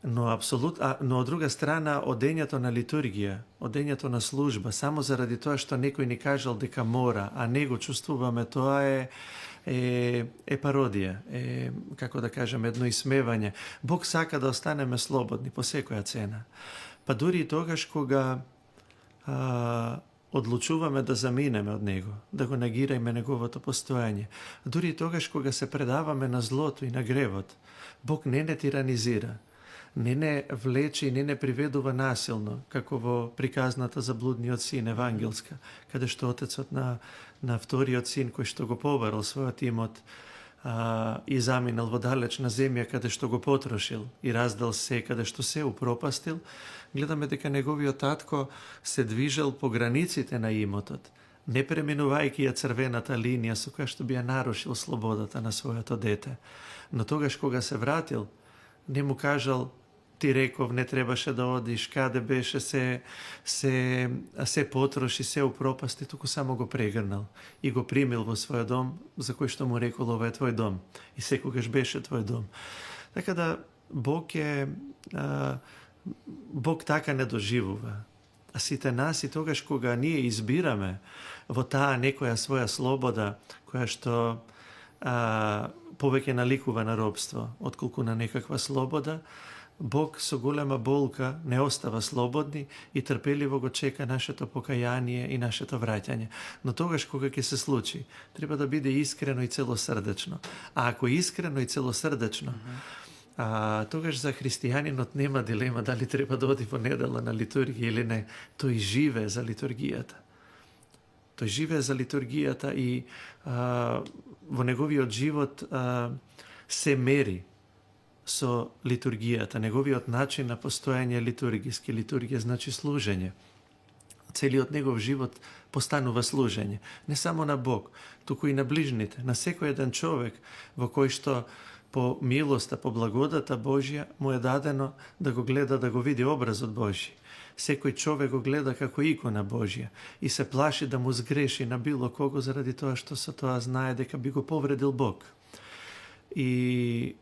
Но од друга страна, одењето на литургија, одењето на служба, само заради тоа што некој ни кажал дека мора, а не го чувствуваме, тоа е пародија, како да кажем, едно исмевање. Бог сака да останеме слободни по секоја цена. Па дури и тогаш кога одлучуваме да заминеме од него, да го негирајме неговото постоење. Дури и тогаш кога се предаваме на злото и на гревот, Бог не тиранизира. не влече и не приведува насилно, како во приказната за блудниот син евангелска, каде што отецот на вториот син кој што го побарал својот имот и заминал во далечна земја каде што го потрошил и раздал се, каде што се упропастил, гледаме дека неговиот татко се движел по границите на имотот, не преминувајќи ја црвената линија со која што би ја нарушил слободата на своето дете. Но тогаш кога се вратил, не му кажал: ти реков не требаше да одиш, каде беше, се потроши, се упропасти, туку само го прегрнал и го примил во својот дом, за кој што му рекол: ова е твој дом и секогаш беше твој дом. Така да Бог така не доживува. А сите нас и тогаш кога ние избираме во таа некоја своја слобода, која што повеќе наликува на робство, отколку на некаква слобода, Бог со голема болка не остава слободни и трпеливо го чека нашето покаяние и нашето враќање. Но тогаш кога ќе се случи, треба да биде искрено и целосрдечно. А ако искрено и целосрдечно, тогаш за христијанинот нема дилема дали треба да оди во недела на литургија или не. Тој живее за литургијата. Тој живее за литургијата и во неговиот живот се мери со литургијата. Неговиот начин на постојање е литургиски. Литургија значи служење. Целиот негов живот постанува служење. Не само на Бог, туку и на ближните, на секој еден човек во кој што по милоста, по благодата Божја му е дадено да го гледа, да го види образот Божји. Секој човек го гледа како икона Божја и се плаши да му сгреши на било кого заради тоа што со тоа знае дека би го повредил Бог. И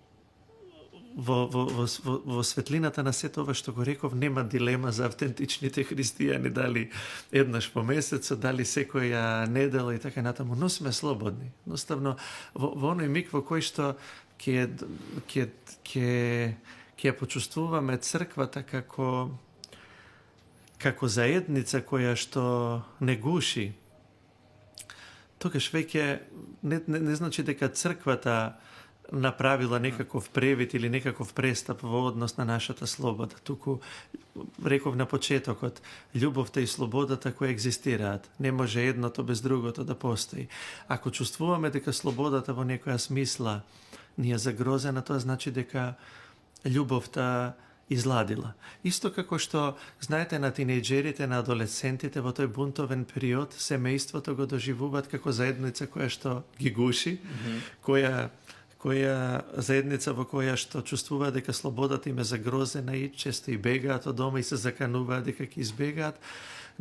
во светлината на сето ова што го реков, нема дилема за автентичните христијани, дали еднаш по месецот, дали секоја недела и така натаму, но сме слободни. Едноставно, во оној миг во кој што ќе почувствуваме црквата како заедница која што не гуши, тогаш веќе не значи дека црквата направила некаков превид или некаков престап во однос на нашата слобода. Туку, реков на почетокот, љубовта и слободата кои екзистираат. Не може едното без другото да постои. Ако чувствуваме дека слободата во некоја смисла ни е загрозена, тоа значи дека љубовта изладила. Исто како што, знаете, на тинејџерите, на адолесцентите во тој бунтовен период, семејството го доживуваат како заедница која што ги гуши, која заедница во која што чувствува дека слободата им е загрозена и често и бегаат од дома и се закануваат дека ќе избегаат,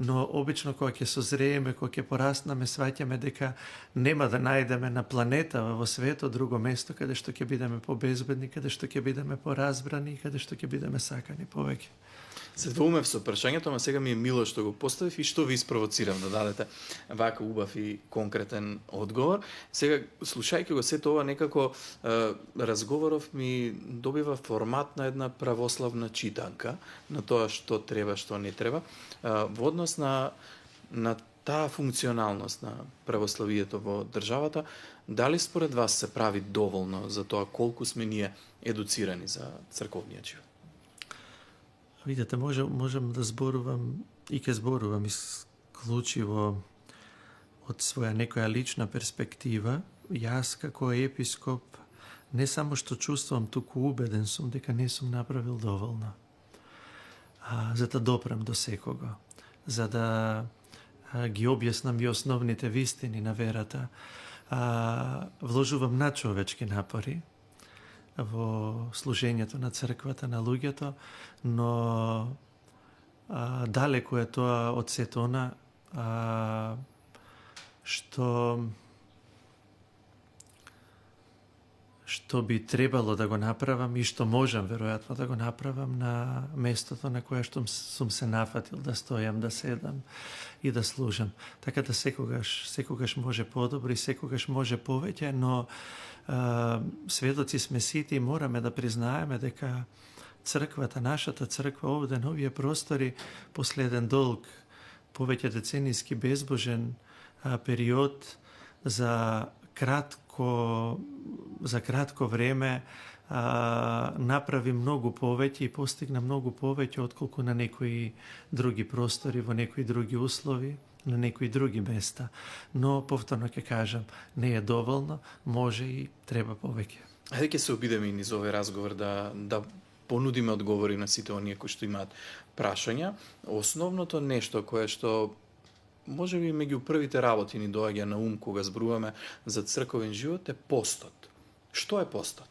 но обично кога ќе созрееме, кога ќе пораснаме, сваќаме дека нема да најдеме на планетава во светот друго место каде што ќе бидеме побезбедни, каде што ќе бидеме поразбрани, каде што ќе бидеме сакани повеќе. Се двоумев со прашањето, ама сега ми е мило што го поставив и што ви испровоцирам да дадете вака убав и конкретен одговор. Сега, слушајќи го сето ова, некако разговоров ми добива формат на една православна читанка на тоа што треба, што не треба, во однос на таа функционалност на православието во државата. Дали според вас се прави доволно за тоа колку сме ние едуцирани за црковниот живот? Видете, можам да зборувам и ќе зборувам исклучиво од своја некоја лична перспектива. Јас како епископ не само што чувствувам, туку убеден сум дека не сум направил доволно за да допрем до секого, за да ги објаснам и основните вистини на верата. Вложувам надчовечки напори во служењето на црквата, на луѓето, но далеку е тоа од сето она што би требало да го направам и што можам веројатно да го направам на местото на кое што сум се нафатил да стојам, да седам и да служам. Така да секогаш може подобро и секогаш може повеќе, но сведоци сме сите и мораме да признаеме дека црквата, нашата црква овде на овие простори, после еден долг, повеќе деценијски безбожен период, за кратко време направи многу повеќе и постигна многу повеќе отколку на некои други простори, во некои други услови, на некои други места. Но, повторно ќе кажам, не е доволно, може и треба повеќе. Ајде ќе се обидеме и низ овој разговор да понудиме одговори на сите оние кои што имаат прашања. Основното нешто кое што може би меѓу првите работи ни доаѓа на ум кога зборуваме за црковен живот е постот. Што е постот?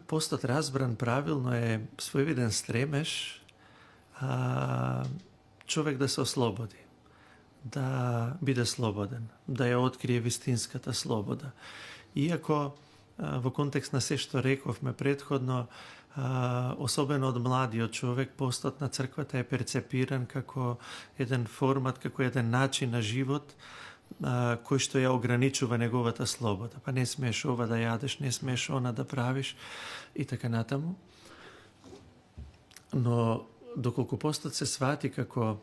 Постот, разбран правилно, е своевиден стремеж човек да се ослободи, да биде слободен, да ја открие вистинската слобода. Иако во контекст на се што рековме претходно, особено од младиот човек, постот на црквата е перцепиран како еден формат, како еден начин на живот кој што ја ограничува неговата слобода. Па не смееш ова да јадеш, не смееш она да правиш и така натаму. Но доколку постот се свати како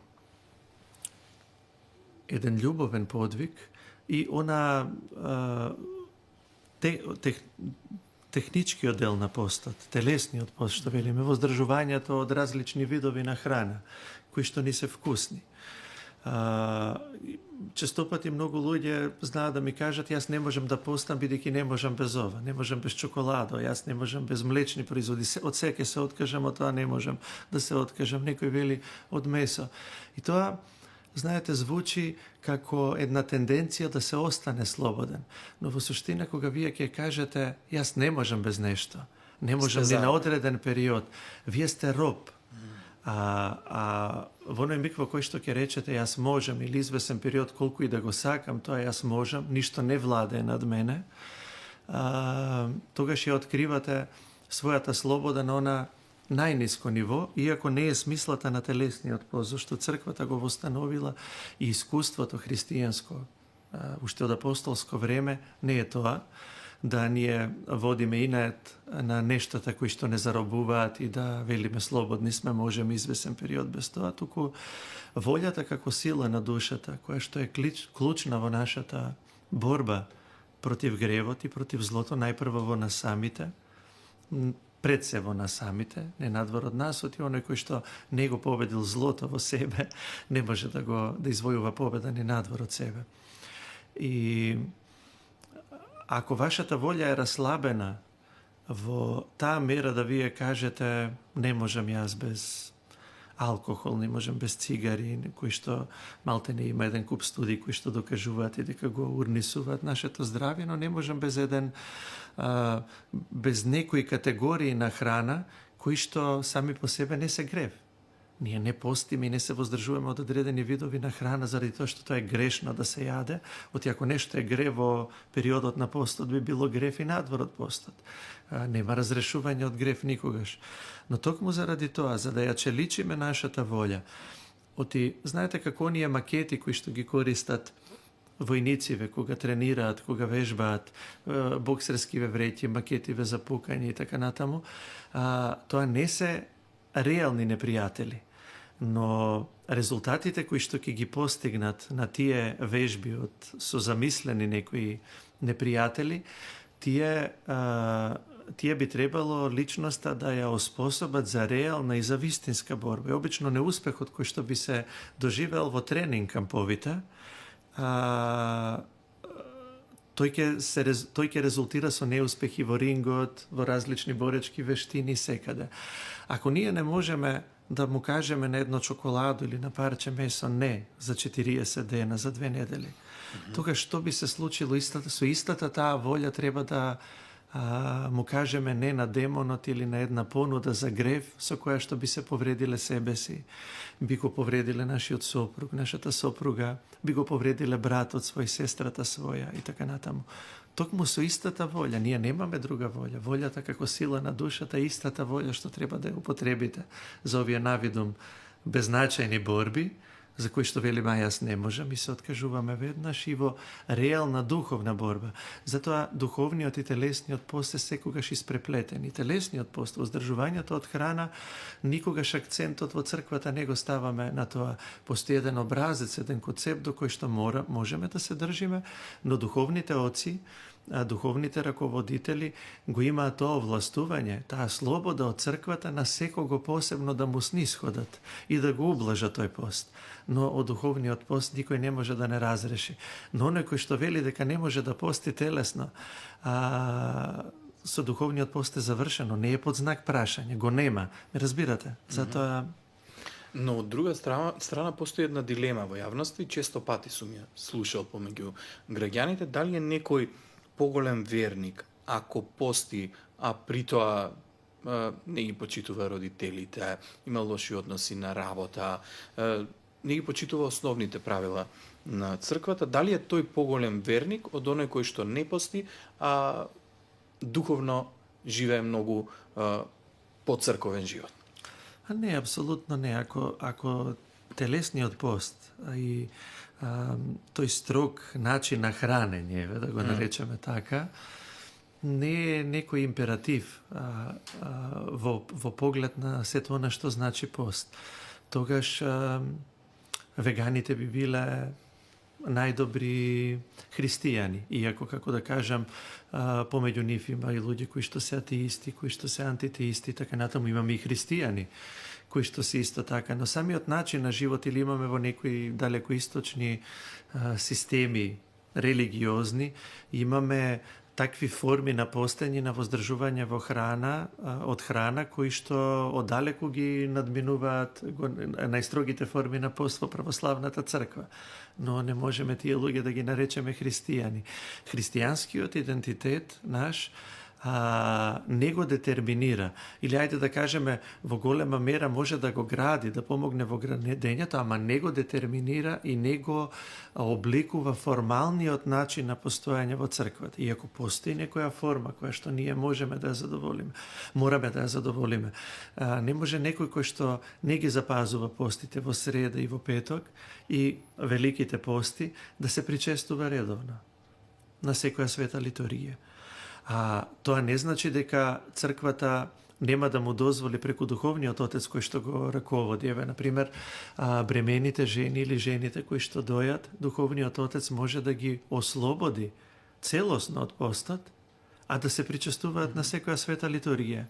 еден љубовен подвиг и она техничкиот дел на постот, телесниот пост, што велиме, воздржувањето од различни видови на храна, кои што ни се вкусни. Честопати многу луѓе знаат да ми кажат јас не можам да постам бидејќи не можам без ова, не можам без чоколадо, јас не можам без млечни производи, од секе се откажам, од тоа не можам да се откажам, некој вели од месо. И тоа, знаете, звучи како една тенденција да се остане слободен. Но во суштина, кога вие ќе кажете јас не можам без нешто, не можам ни на одреден период, вие сте роб. Во оној миг во кој што ќе речете јас можам или извесен период колку и да го сакам, тоа јас можам, ништо не владее над мене, тогаш ја откривате својата слобода на она најниско ниво, иако не е смислата на телесниот пост, зашто црквата го востановила и искуството христијанско, уште од апостолско време, не е тоа, да ние водиме инат на нештата кои што не заробуваат и да велиме слободни сме, можеме извесен период без тоа, туку волјата како сила на душата, која што е клучна во нашата борба против гревот и против злото, најпрво во нас самите, пред се во нас самите, не надвор од нас, оти оној кој што не го победил злото во себе, не може да извојува победа ни надвор од себе. И ако вашата волја е раслабена во таа мера да вие кажете не можам јас без алкохол, не можам без цигари, кои што малте не има еден куп студии кои што докажуваат и дека го урнисуваат нашето здравје, но не можам без без некои категории на храна кои што сами по себе не се грев. Ние не постиме и не се воздржуваме од одредени видови на храна заради тоа што тоа е грешно да се јаде. Оти ако нешто е грев во периодот на постот, би било грев и надвор од постот. Нема разрешување од грев никогаш. Но токму заради тоа, за да ја челичиме нашата волја, оти, знаете како оние макети кои што ги користат војнициве кога тренираат, кога вежбаат, боксерскиве вреќи, макетиве за пукање и така натаму, тоа не се реални непријатели. Но резултатите кои што ќе ги постигнат на тие вежби со замислени некои непријатели, тие би требало личноста да ја оспособат за реална и за вистинска борба. И обично неуспехот кој што би се доживел во тренинг камповите, тој ќе резултира со неуспехи во рингот, во различни боречки вештини секаде. Ако ние не можеме да му кажеме на едно чоколадо или на парче месо не за 40 дена, за 2 недели, тогаш што би се случило со истата таа волја треба да му кажеме не на демонот или на една понуда за грев со која што би се повредиле себе си, би го повредиле нашиот сопруг, нашата сопруга, би го повредиле братот свој, сестрата своја и така натаму. Токму со истата волја, ние немаме друга волја. Волјата како сила на душата е истата волја што треба да ја употребите за овие навидум беззначајни борби, за кои што велиме јас не можам и се откажуваме веднаш, и во реална духовна борба. Затоа духовниот и телесниот пост се секогаш испреплетени. Телесниот пост, воздржувањето од храна, никогаш акцентот во црквата не го ставаме на тоа. Постои еден образец, еден концепт до кој што можеме да се држиме, но духовните оци духовните раководители го имаат тоа овластување, таа слобода од црквата на секого посебно да му снисходат и да го ублажа тој пост. Но од духовниот пост никој не може да не разреши. Но некој што вели дека не може да пости телесно, со духовниот пост е завршено, не е под знак прашање, го нема. Ме разбирате? Затоа Но од друга страна постои една дилема во јавноста и често пати сум ја слушал помеѓу граѓаните, дали е некој поголем верник ако пости, а при тоа не ги почитува родителите, има лоши односи на работа, не ги почитува основните правила на црквата, дали е тој поголем верник од оној кој што не пости, а духовно живее многу поцрковен живот? Не, апсолутно не. Ако телесниот пост и тој строг начин на хранење, да го наречеме така, не е некој императив во поглед на сето она што значи пост. Тогаш веганите би биле најдобри христијани, иако, како да кажам, помеѓу нив има и луѓе кои што се атеисти, кои што се антитеисти, така натаму имаме и христијани кои што се исто така, но самиот начин на живот или имаме во некои далекоисточни системи религиозни, имаме такви форми на постење, на воздржување во храна, од храна, кои што оддалеку ги надминуваат најстрогите форми на пост во православната црква. Но не можеме тие луѓе да ги наречеме христијани. Христијанскиот идентитет наш не го детерминира. Или ајде да кажеме, во голема мера може да го гради, да помогне во градењето, ама не го детерминира и не го обликува формалниот начин на постојање во црквата. Иако постои некоја форма која што ние можеме да ја задоволиме, мораме да ја задоволиме. Не може некој кој што не ги запазува постите во среда и во петок и великите пости да се причестува редовно на секоја света литургија. Тоа не значи дека црквата нема да му дозволи преку духовниот отец кој што го раководи. Еве, например, бремените жени или жените кои што дојат, духовниот отец може да ги ослободи целосно од постот, а да се причестуваат на секоја света литургија.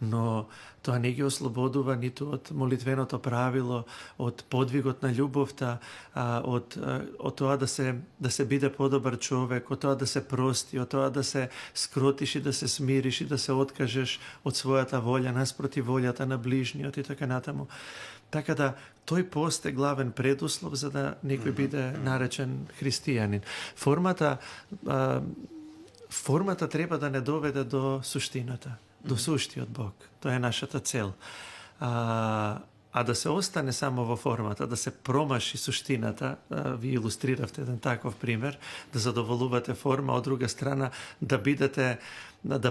Но тоа не ги ослободува ниту од молитвеното правило, од подвигот на љубовта, од тоа да се биде подобар човек, од тоа да се прости, од тоа да се скротиш и да се смириш и да се откажеш од својата волја наспроти волјата на ближниот и така натаму. Така да, тој пост е главен предуслов за да некој биде наречен христијанин. Формата треба да не доведе до суштината, до суштиот Бог. Тоа е нашата цел. Да се остане само во формата, да се промаши суштината, ви илустриравте еден таков пример, да задоволувате форма, од друга страна да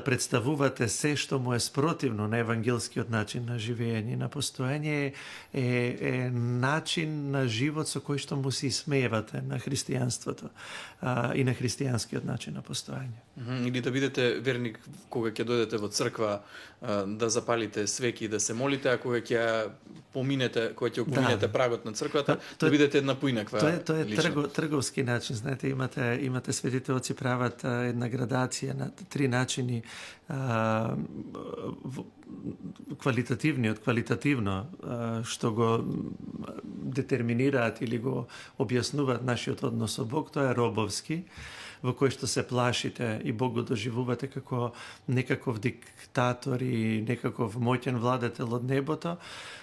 представувате се што му е спротивно на евангелскиот начин на живење и на постоење е начин на живот со кој што му се исмеевате на христијанството и на христијанскиот начин на постоење. Или да бидете верник кога ќе дојдете во црква, да запалите свеки и да се молите, а кога ќе поминете прагот на црквата, да бидете една поинаква личност. Тоа е трговски начин, знаете, имате светите оци прават една градација на 3 начини квалитативно што го детерминираат или го објаснуваат нашиот однос со Бог, тоа е робовски, во кој што се плашите и Бог го доживувате како некаков диктатор и некаков моќен владетел од небото,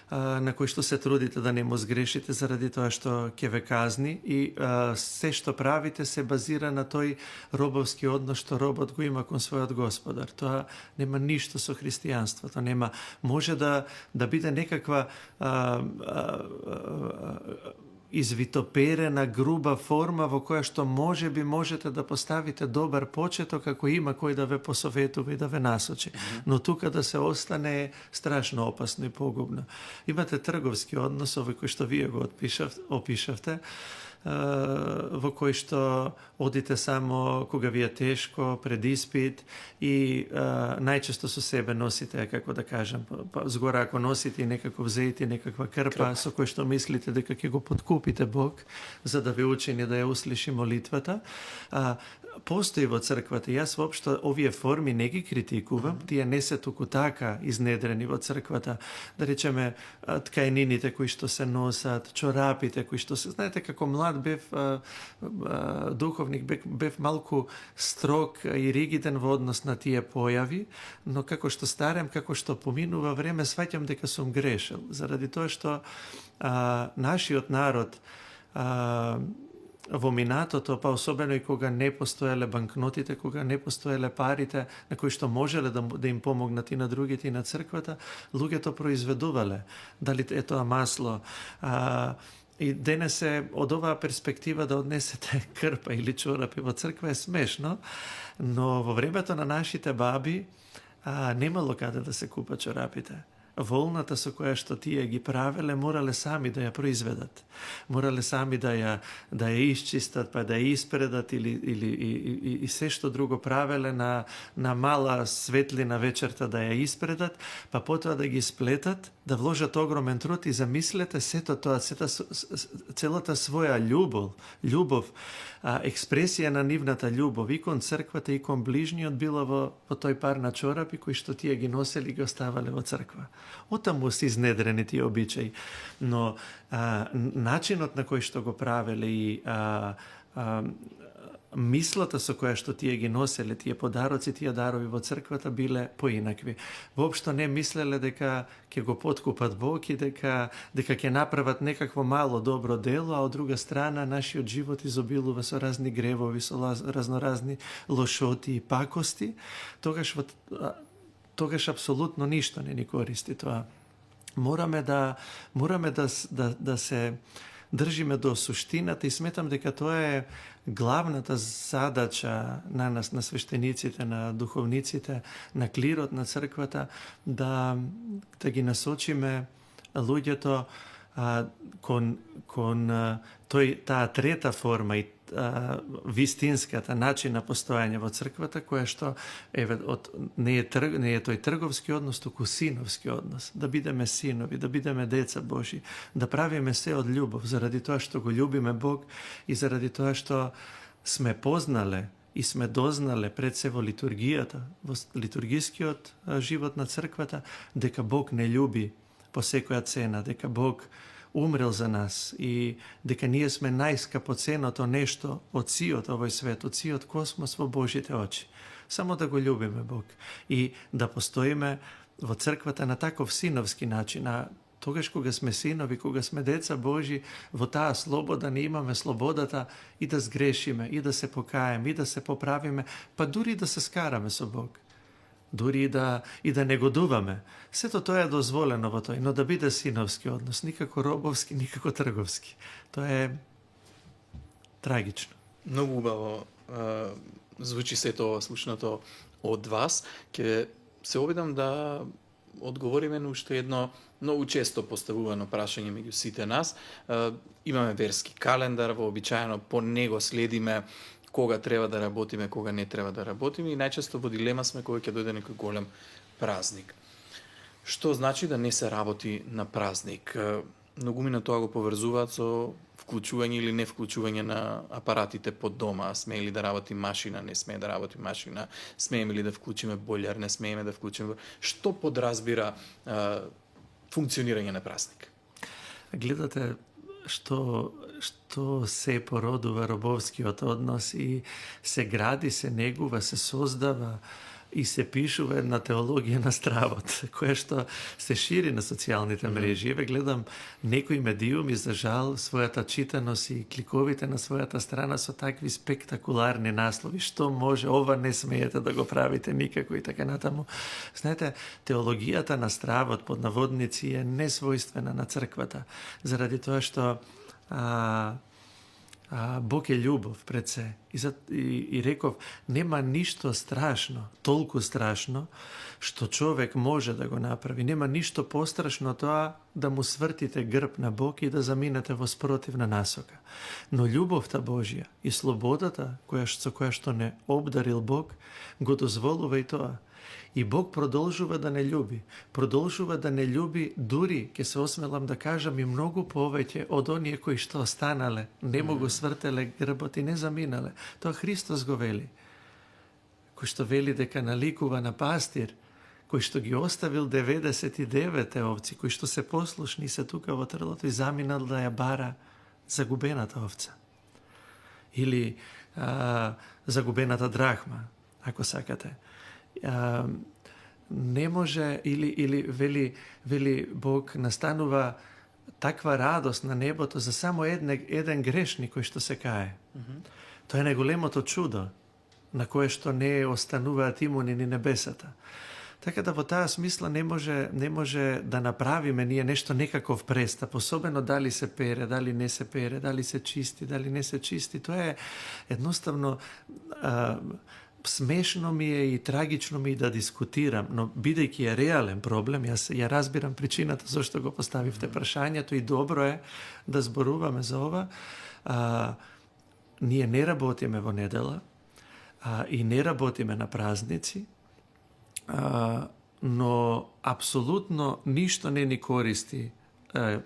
на кој што се трудите да не му сгрешите заради тоа што ќе ве казни и се што правите се базира на тој робовски однос што робот го има кон својот господар. Тоа нема ништо со христијанството, може да биде некаква извитоперена, груба форма во која што можете да поставите добар почеток ако има кој да ве посоветува и да ве насочи. Но тука да се остане е страшно опасно и погубно. Имате трговски однос, овој кој што вие го опишавте, во кој што одите само кога ви е тешко, пред испит и најчесто со себе носите, како да кажам, згора ако носите и некаков зејт и некаква крпа со кој што мислите дека ќе го подкупите Бог за да ве учини да ја услиши молитвата, постои во црквата. Јас воопшто овие форми не ги критикувам, тие не се туку така изнедрени во црквата. Да речеме, ткаенините кои што се носат, чорапите кои што се... Знаете, како млад бев духовник, бев малку строг и ригиден во однос на тие појави, но како што старем, како што поминува време, сваќам дека сум грешил. Заради тоа што нашиот народ во минатото, па особено и кога не постоеле банкнотите, кога не постоеле парите на кои што можеле да им помогнат и на другите и на црквата, луѓето произведувале. Дали е тоа масло. И денесе од оваа перспектива да однесете крпа или чорапи во црква е смешно, но во времето на нашите баби немало каде да се купат чорапите. Волната со која што тие ги правеле, морале сами да ја произведат. Морале сами да ја исчистат, па да ја испредат или се што друго правеле на мала светлина вечерта да ја испредат, па потоа да ги сплетат, да вложат огромен труд и замислете сето тоа, целата своја љубов, експресија на нивната љубов и кон црквата и кон ближниот било во тој пар на чорапи кои што тие ги носели и ги оставале во црква. Отаму се изнедрени тие обичаи, но начинот на кој што го правеле и мислата со која што тие ги носеле, тие подароци, тие дарови во црквата биле поинакви. Воопшто не мислеле дека ќе го поткупат Бог и дека ќе направат некакво мало добро дело, а од друга страна нашиот живот изобилува со разни гревови, со разноразни лошоти и пакости, тогаш апсолутно ништо не ни користи тоа. Мораме да се држиме до суштината и сметам дека тоа е главната задача на нас, на свештениците, на духовниците, на клирот, на црквата, да ги насочиме луѓето кон таа трета форма и вистинската начин на постојање во црквата, која што не е тој трговски однос, туку синовски однос. Да бидеме синови, да бидеме деца Божи, да правиме се од љубов, заради тоа што го љубиме Бог и заради тоа што сме познале и сме дознале пред се во литургијата, во литургискиот живот на црквата, дека Бог не љуби по секоја цена, дека Бог умрел за нас и дека ние сме најскапоценото нешто од сиот овој свет, од сиот космос во Божите очи. Само да го љубиме Бог и да постоиме во црквата на таков синовски начин, а тогаш кога сме синови, кога сме деца Божи, во таа слобода не имаме слободата и да сгрешиме, и да се покаеме, и да се поправиме, па дури да се скараме со Бог. Дури и да негодуваме. Сето тоа е дозволено во тој, но да биде синовски однос, никако робовски, никако трговски. Тоа е трагично. Многу убаво звучи сето ова слушнато од вас. Ќе се обидам да одговориме на уште едно многу често поставувано прашање меѓу сите нас. Имаме верски календар, вообичаено по него следиме кога треба да работиме, кога не треба да работиме и најчесто во дилема сме кога ќе дојде некој голем празник. Што значи да не се работи на празник? Многуми на тоа го поврзуваат со вклучување или не вклучување на апаратите под дома. Смее ли да работи машина, не смее да работи машина, смееме ли да вклучиме бољар, не смееме да вклучиме... Што подразбира функционирање на празник? Гледате што се породува робовскиот однос и се гради, се негува, се создава и се пишува една теологија на стравот, која што се шири на социјалните мрежи. Еве гледам некои медиуми, за жал, својата читаност и кликовите на својата страна со такви спектакуларни наслови. Што може, ова не смеете да го правите никако и така натаму. Знаете, теологијата на стравот под наводници е несвојствена на црквата, заради тоа што Бог е љубов пред се. И реков, нема ништо страшно, толку страшно, што човек може да го направи. Нема ништо пострашно тоа да му свртите грб на Бог и да заминете во спротивна насока. Но љубовта Божја и слободата со која што не обдарил Бог, го дозволува и тоа. И Бог продолжува да не љуби. Продолжува да не љуби дури, ќе се осмелам да кажам, и многу повеќе од оние кои што останале, не му го свртеле грбот и не заминале. Тоа Христос го вели. Кој што вели дека наликува на пастир, кој што ги оставил 99 овци, кои што се послушни се тука во трлото и заминал да ја бара загубената овца. Или загубената драхма, ако сакате. Не може, или вели Бог, настанува таква радост на небото за само еден грешник кој што се кае. Тоа е најголемото чудо на кое што не остануваат имуни ни небесата. Така да во таа смисла не може да направиме ние нешто некаков престап, особено дали се пере, дали не се пере, дали се чисти, дали не се чисти. Тоа е едноставно смешно ми е и трагично ми е да дискутирам, но бидејќи е реален проблем, ја разбирам причината зашто го поставивте прашањето и добро е да зборуваме за ова. Ние не работиме во недела и не работиме на празници, но апсолутно ништо не ни користи.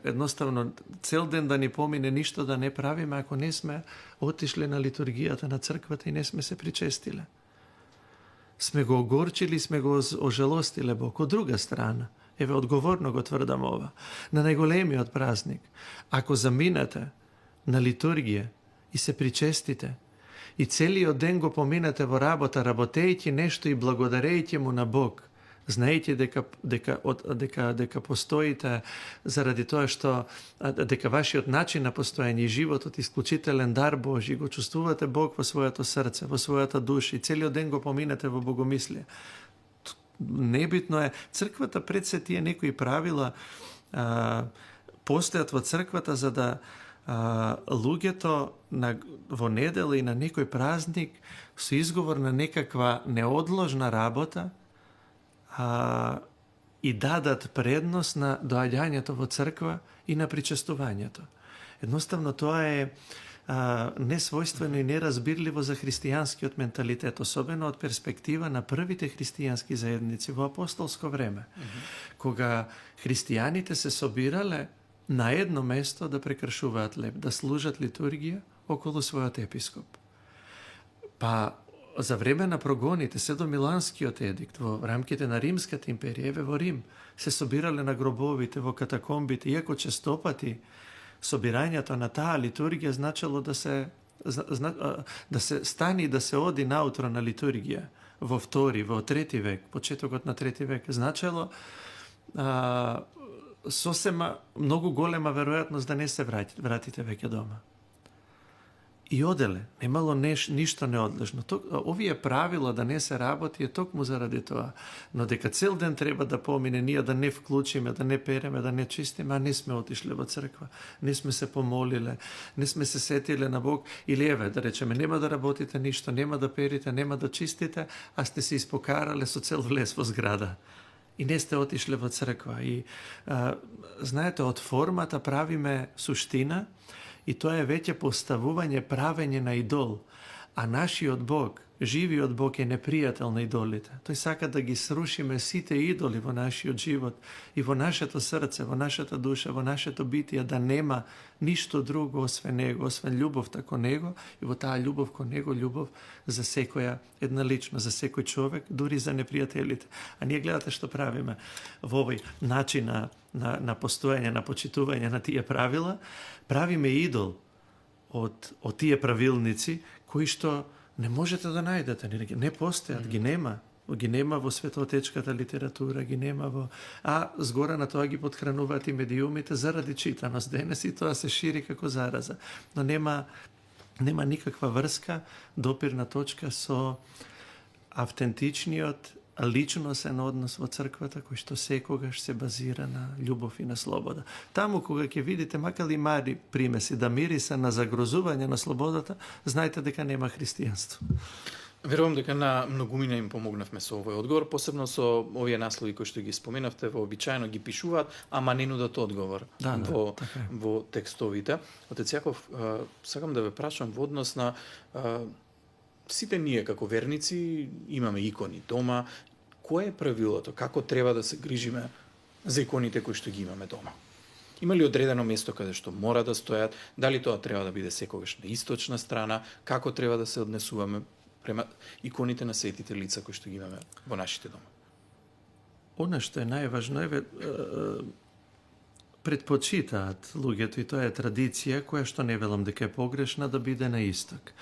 Едноставно, цел ден да ни помине, ништо да не правиме ако не сме отишле на литургијата на црквата и не сме се причестиле. Сме го огорчили, сме го ожалостиле Бог. Од друга страна, еве одговорно го тврдам ова, на најголемиот празник, ако заминете на литургија и се причестите, и целиот ден го поминате во работа, работејќи нешто и благодарејќи му на Бог, знаејќи дека постоите заради тоа што дека вашиот начин на постоење и животот исклучителен дар Божи, го чувствувате Бог во своето срце, во својата душа и целиот ден го поминате во богомислие. Небитно е, црквата пред се тие некои правила постојат во црквата за да луѓето во недела и на некој празник со изговор на некаква неодложна работа и дадат предност на доаѓањето во црква и на причестувањето. Едноставно тоа е несвојствено и неразбирливо за христијанскиот менталитет, особено од перспектива на првите христијански заедници во апостолско време, кога христијаните се собирале на едно место да прекршуваат леп, да служат литургија околу својот епископ. Па за време на прогоните, се до Миланскиот едикт, во рамките на Римската империја, еве во Рим, се собирале на гробовите, во катакомбите, иако честопати собирањето на таа литургија значело да се стани и да се оди наутро на литургија во втори, во трети век, почетокот на трети век, значело сосема многу голема веројатност да не се вратите веќе дома. И оделе, немало ништо неодлежно. Овие правила да не се работи е токму заради тоа. Но дека цел ден треба да помине, ние да не вклучиме, да не переме, да не чистиме, а не сме отишле во црква, не сме се помолиле, не сме се сетиле на Бог, или еве, да речеме, нема да работите ништо, нема да перите, нема да чистите, а сте се испокарале со цел влез во зграда. И не сте отишле во црква. И, знаете, од формата правиме суштина, и тоа е веќе поставување, правење на идол. А нашиот Бог, живиот Бог е непријател на идолите. Тој сака да ги срушиме сите идоли во нашиот живот и во нашето срце, во нашата душа, во нашето битие, да нема ништо друго освен Него, освен љубовта кон Него и во таа љубов кон Него, љубов за секоја една личност, за секој човек, дури за непријателите. А ние гледате што правиме во овој начин на постоење, на почитување на тие правила, правиме идол од тие правилници кои што не можете да најдете, не постојат, ги нема во светоотечката литература, ги нема во... А згора на тоа ги подхрануваат и медиумите заради читаност. Денес и тоа се шири како зараза. Но нема никаква врска, допирна точка со автентичниот личносен однос во црквата, кој што секогаш се базира на љубов и на слобода. Таму кога ќе видите макар и мари примеси да мириса на загрозување на слободата, знајте дека нема христијанство. Верувам дека на многумина им помогнавме со овој одговор, посебно со овие наслови кои што ги споменавте, вообичаено ги пишуваат, ама не нудат одговор во текстовите. Отец Јаков, сакам да ве прашам во однос на сите ние како верници имаме икони дома. кое е правилото, како треба да се грижиме за иконите кои што ги имаме дома? Има ли одредено место каде што мора да стојат? Дали тоа треба да биде секогаш на источна страна? Како треба да се однесуваме према иконите на светите лица кои што ги имаме во нашите дома? Она што е најважно е предпочитаат луѓето, и тоа е традиција која што не велам дека е погрешна, да биде на исток.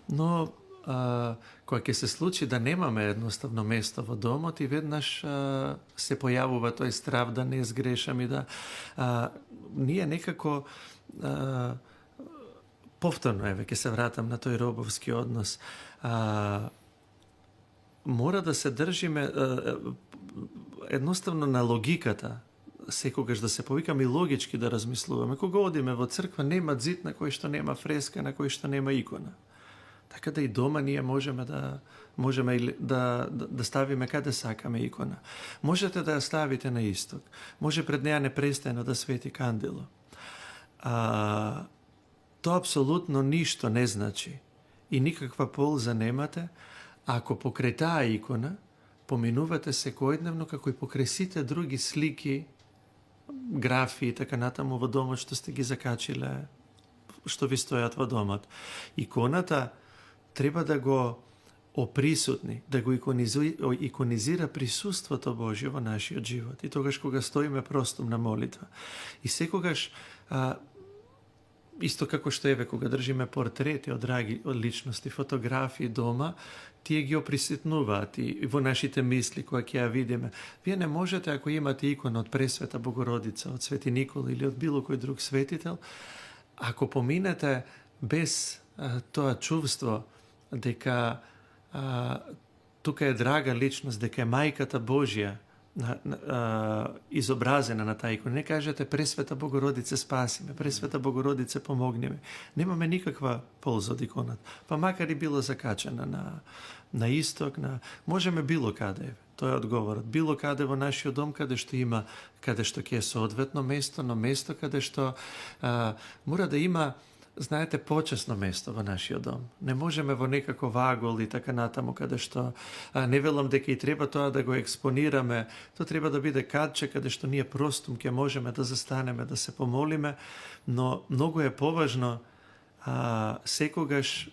Но кога ќе се случи да немаме едноставно место во домот, и веднаш се појавува тој страв да не сгрешам и да ние некако повторно, ќе се вратам на тој робовски однос, мора да се држиме едноставно на логиката, секогаш да се повикаме и логички да размислуваме. Кога одиме во црква, нема зид на кој што нема фреска, на кој што нема икона. Така да и дома ние можеме да ставиме каде сакаме икона. Можете да ја ставите на исток. Може пред неја непрестано да свети кандело. Тоа апсолутно ништо не значи и никаква полза немате ако покрај таа икона поминувате секојдневно како и покрај сите други слики, графи и така натаму во домот што сте ги закачиле, што ви стојат во домот. Иконата треба да го оприсутни, да го иконизира присуството Божјо во нашиот живот. И тогаш кога стоиме простом на молитва. И секогаш, исто како што кога држиме портрети од драги личности, фотографии дома, тие ги оприсутнуваат и во нашите мисли кога ќе ја видиме. Вие не можете, ако имате икона од Пресвета Богородица, од Свети Никола или од било кој друг светител, ако поминете без тоа чувство дека тука е драга личност, дека е мајката Божја изобразена на таа икона. Не кажете Пресвета Богородице спасиме, Пресвета Богородице помогнеме. Немаме никаква полза од иконата. Па макар и било закачена на исток, можеме било каде. Тоа е одговорот. Било каде во нашиот дом, каде што ќе е соодветно место, но место каде што мора да има, знаете, почесно место во нашиот дом. Не можеме во некако вагол и така натаму, каде што не велам дека и треба тоа да го експонираме. Тоа треба да биде кадче каде што ние простум ќе можеме да застанеме, да се помолиме, но многу е поважно секогаш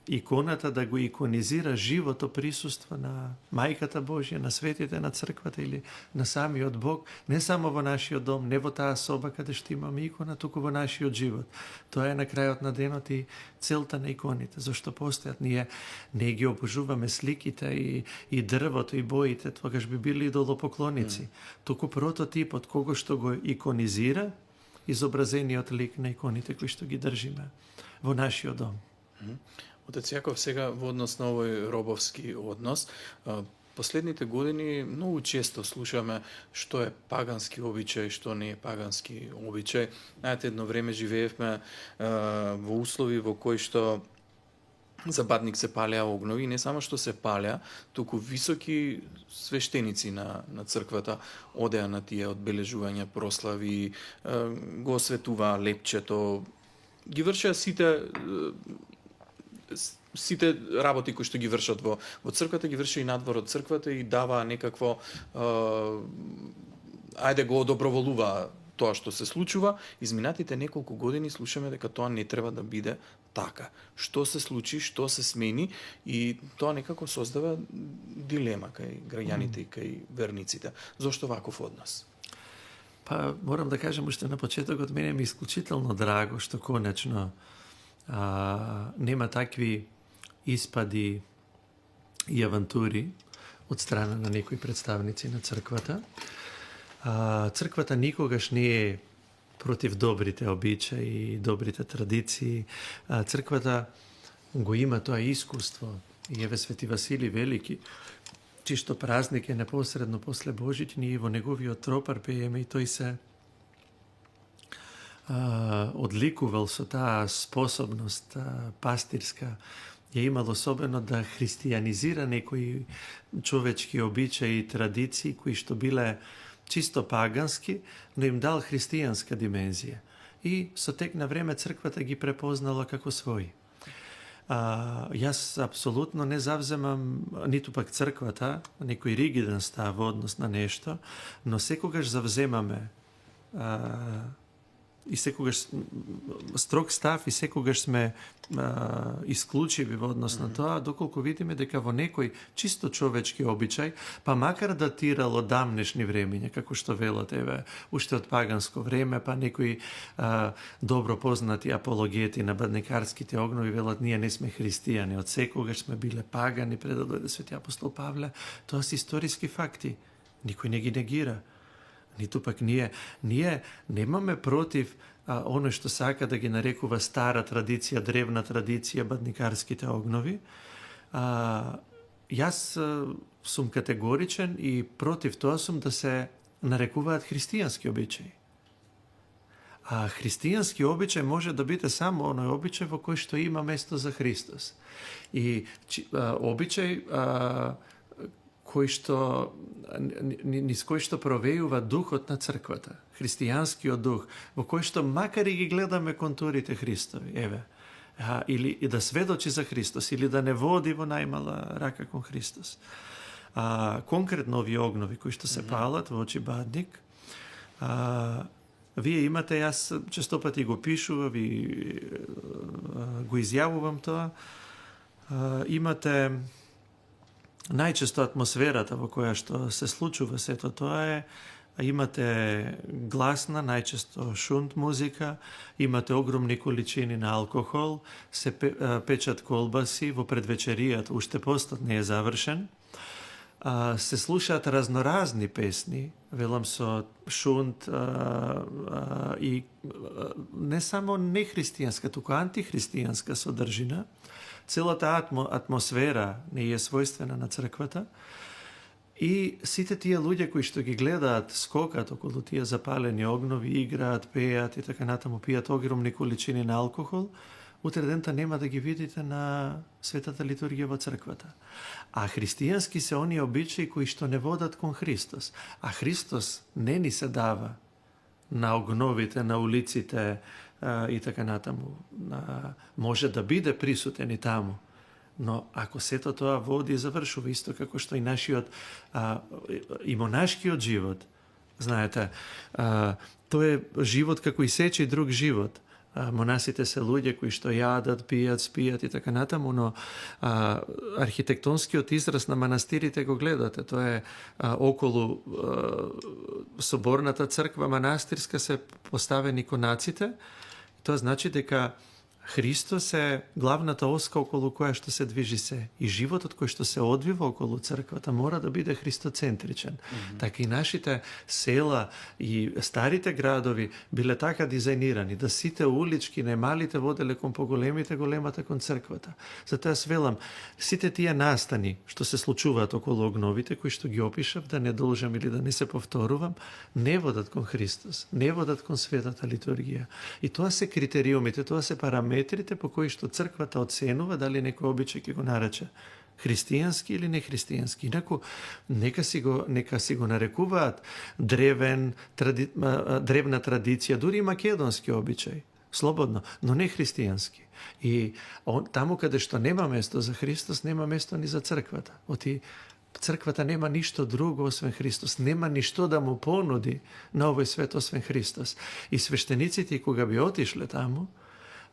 иконата да го иконизира живото присуство на Мајката Божја, на светите на црквата или на самиот Бог, не само во нашиот дом, не во таа соба каде што имаме икона, туку во нашиот живот. Тоа е на крајот на денот и целта на иконите, зашто постојат. Ние не ги обожуваме сликите и дрвото и боите, тогаш би били идолопоклоници. Туку прототипот кого што го иконизира, изобразениот лик на иконите кои што ги држиме во нашиот дом. Отец Јаков, сега во однос на овој робовски однос, последните години многу често слушаме што е пагански обичај, што не е пагански обичај. Знаете, едно време живеевме во услови во кои што за Бадник се палеа огнови, не само што се палеа, туку високи свештеници на црквата одеа на тие одбележувања, прослави, го осветуваа лепчето, ги вршеа сите работи кои што ги вршат во црквата, ги врши и надвор од црквата и дава некакво ајде го одоброволува тоа што се случува. Изминатите неколку години слушаме дека тоа не треба да биде така. Што се случи, што се смени, и тоа некако создава дилема кај граѓаните и кај верниците. Зошто ваков однос? Па, морам да кажам уште на почетокот, мене ми е исклучително драго што конечно нема такви испади и авантури од страна на некои представници на црквата. Црквата никогаш не е против добрите обичаи и добрите традиции. Црквата го има тоа искуство. И еве Свети Василий Велики, чисто празник е непосредно после Божиќ, ние во неговиот тропар пееме и тој се одликувал со таа способност пастирска, ја имал особено да христијанизира некои човечки обичаи и традиции кои што биле чисто пагански, но им дал христијанска димензија. И со тек на време црквата ги препознала како своји. Јас апсолутно не завземам ниту пак црквата, некој ригиден став во однос на нешто, но секогаш завземаме и секогаш строг став и секогаш сме исклучиви во однос на тоа, доколку видиме дека во некој чисто човечки обичај, па макар датирал од дамнешни времења, како што велат, еве, уште од паганско време, па некои добро познати апологети на бадникарските огнови велат, ние не сме христијани, од секогаш сме биле пагани пред да дојде свети апостол Павле. Тоа се историски факти. Никој не ги негира. Ниту пак ние немаме против оно што сака да ги нарекува стара традиција, древна традиција, бадникарските огнови. Јас сум категоричен и против тоа сум да се нарекуваат христијански обичаи. А христијански обичај може да биде само оној обичај во кој што има место за Христос. И обичај кој што низ кој што провејува духот на црквата, христијанскиот дух, во кој што макар и ги гледаме контурите Христови, еве, или и да сведочи за Христос, или да не води во најмала рака кон Христос. Конкретно овие огнови кои што се палат во очи Бадник, вие имате, јас честопати го пишува, ви го изјавувам тоа, имате најчесто атмосферата во која што се случува сето тоа е, имате гласна, најчесто шунт музика, имате огромни количини на алкохол, се печат колбаси во предвечеријата, уште постот не е завршен, се слушаат разноразни песни, велам со шунт и не само нехристијанска, туку антихристијанска содржина. Целата атмосфера не е својствена на црквата и сите тие луѓе кои што ги гледаат, скокат околу тие запалени огнови, играат, пеат и така натаму, пијат огромни количини на алкохол, утре дента нема да ги видите на светата литургија во црквата. А христијански се оние обичаи кои што не водат кон Христос. А Христос не ни се дава на огновите, на улиците, и така натаму. Може да биде присутен и таму, но ако сето тоа води и завршува исто како што и нашиот и монашкиот живот, знаете, тоа е живот како и сечи друг живот. Монасите се луѓе кои што јадат, пијат, спијат и така натаму, но архитектонскиот израз на манастирите го гледате. Тоа е околу соборната црква манастирска се поставени конаците. Тоа значи дека Христос е главната оска околу која што се движи се. И животот кој што се одвива околу црквата мора да биде христоцентричен. Така и нашите села и старите градови биле така дизајнирани да сите улички, немалите воделе кон поголемите, големата кон црквата. Затоа јас велам, сите тие настани што се случуваат околу огновите, кои што ги опишав, да не должам или да не се повторувам, не водат кон Христос, не водат кон светата литургија. И тоа се критериумите, тоа се параметрите по кои што црквата оценува дали некој обичај ќе го нарече христијански или нехристијански. Инаку нека си го нарекуваат древна традиција, дури и македонски обичај, слободно, но не христијански. И таму каде што нема место за Христос, нема место ни за црквата. Црквата нема ништо друго освен Христос, нема ништо да му понуди на овој свет освен Христос. И свештениците кога би отишле таму,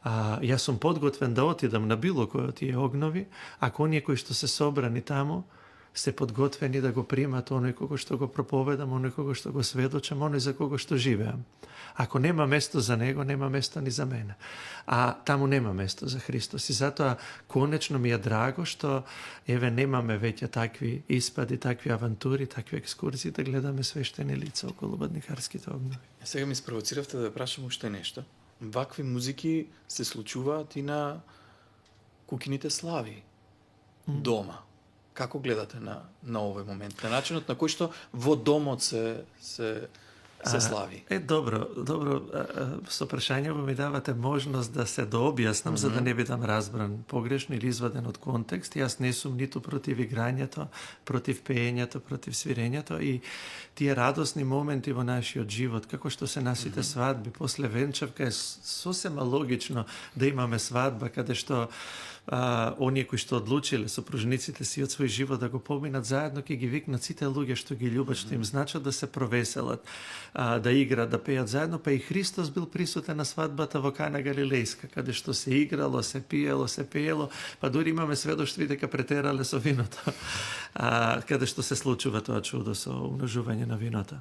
јас сум подготвен да отидам на било кој од тие огнови, ако оние кои што се собрани таму се подготвени да го примат оној кого што го проповедам, оној кого што го сведочам, оној за кого што живеам. Ако нема место за него, нема место ни за мене. А таму нема место за Христос. И затоа конечно ми е драго што еве немаме веќе такви испади, такви авантури, такви екскурзии да гледаме свештени лица околу бадникарските огнови. Сега ми спровоциравте да прашам уште нешто. Вакви музики се случуваат и на кукините слави дома. Како гледате на овој момент? На начинот на кој што во домот се слави? Добро, со прашањево ми давате можност да се дообјаснам, за да не бидам разбран погрешно или изваден од контекст. Јас не сум ниту против играњето, против пеењето, против свирењето и тие радосни моменти во нашиот живот, како што се насите свадби, после венчавка е сосема логично да имаме свадба каде што оние кои што одлучиле сопружниците си од свој живот да го поминат заедно, ќе ги викнат сите луѓе што ги љубат, што им значат да се провеселат, да играат, да пеат заедно, па и Христос бил присутен на свадбата во Кана Галилејска, каде што се играло, се пиело, се пеело, па дури имаме сведоштви дека претерале со виното, каде што се случува тоа чудо со умножување на виното.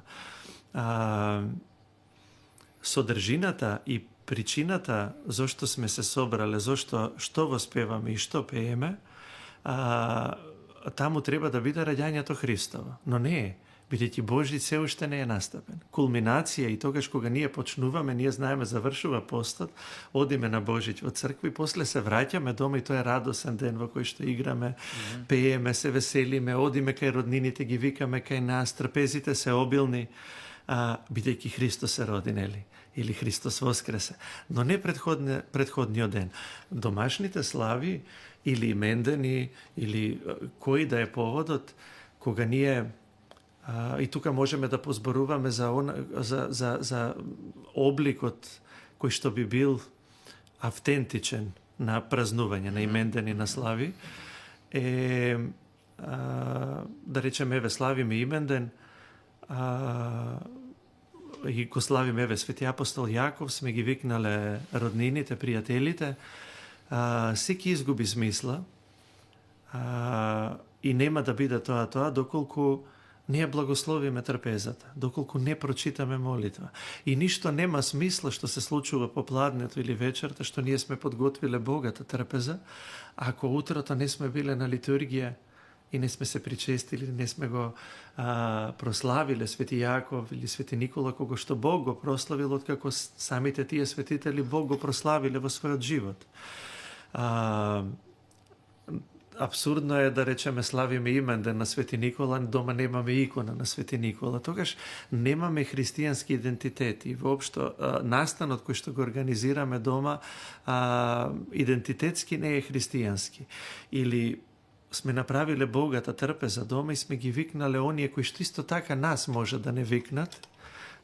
Содржината и причината зошто сме се собрале, што воспеваме и што пееме, таму треба да биде раѓањето Христово. Но не е, бидејќи Божи се уште не е настапен. Кулминација и тогаш кога ние почнуваме, ние знаеме завршува постот, одиме на Божиќ во цркви, после се враќаме дома и тоа е радосен ден во кој што играме, пееме, се веселиме, одиме кај роднините, ги викаме кај нас, трпезите се обилни, бидејќи Христос се роди, нели? Или Христос воскресе. Но не предходниот ден. Домашните слави или имендени, или кој да е поводот, кога ние и тука можеме да позборуваме за обликот кој што би бил автентичен на празнување, на имендени, на слави, да речеме, еве, славиме именден, и го славиме, еве, Свети апостол Јаков, сме ги викнале роднините, пријателите, секи изгуби смисла и нема да биде тоа доколку не благословиме трпезата, доколку не прочитаме молитва. И ништо нема смисла што се случува по пладнето или вечерта, што ние сме подготвиле богата трпеза, ако утрото не сме биле на литургија и не сме се причестили, не сме го прославиле Свети Јаков или Свети Никола, кого што Бог го прославил, откако самите тие светители Бог го прославиле во својот живот. Абсурдно е да речеме славиме именден на Свети Никола, дома немаме икона на Свети Никола. Тогаш немаме христијански идентитет и воопшто настанот кој што го организираме дома идентитетски не е христијански. Или сме направиле богата трпеза дома и сме ги викнале оние кои што исто така нас може да не викнат,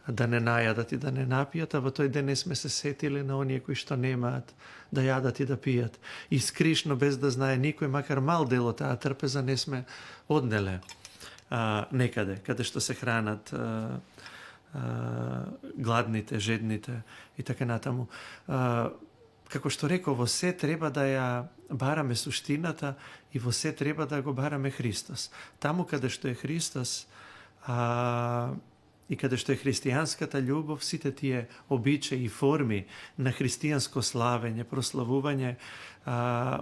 да не најадат и да не напијат, а во тој ден не сме се сетиле на оние кои што немаат да јадат и да пијат. И скришно, без да знае никој, макар мал дел од таа трпеза, не сме однеле некаде, каде што се хранат гладните, жедните и така натаму. Како што реков, во се треба да ја бараме суштината и во се треба да го бараме Христос. Таму каде што е Христос и каде што е христијанската љубов, сите тие обичаи и форми на христијанско славење, прославување,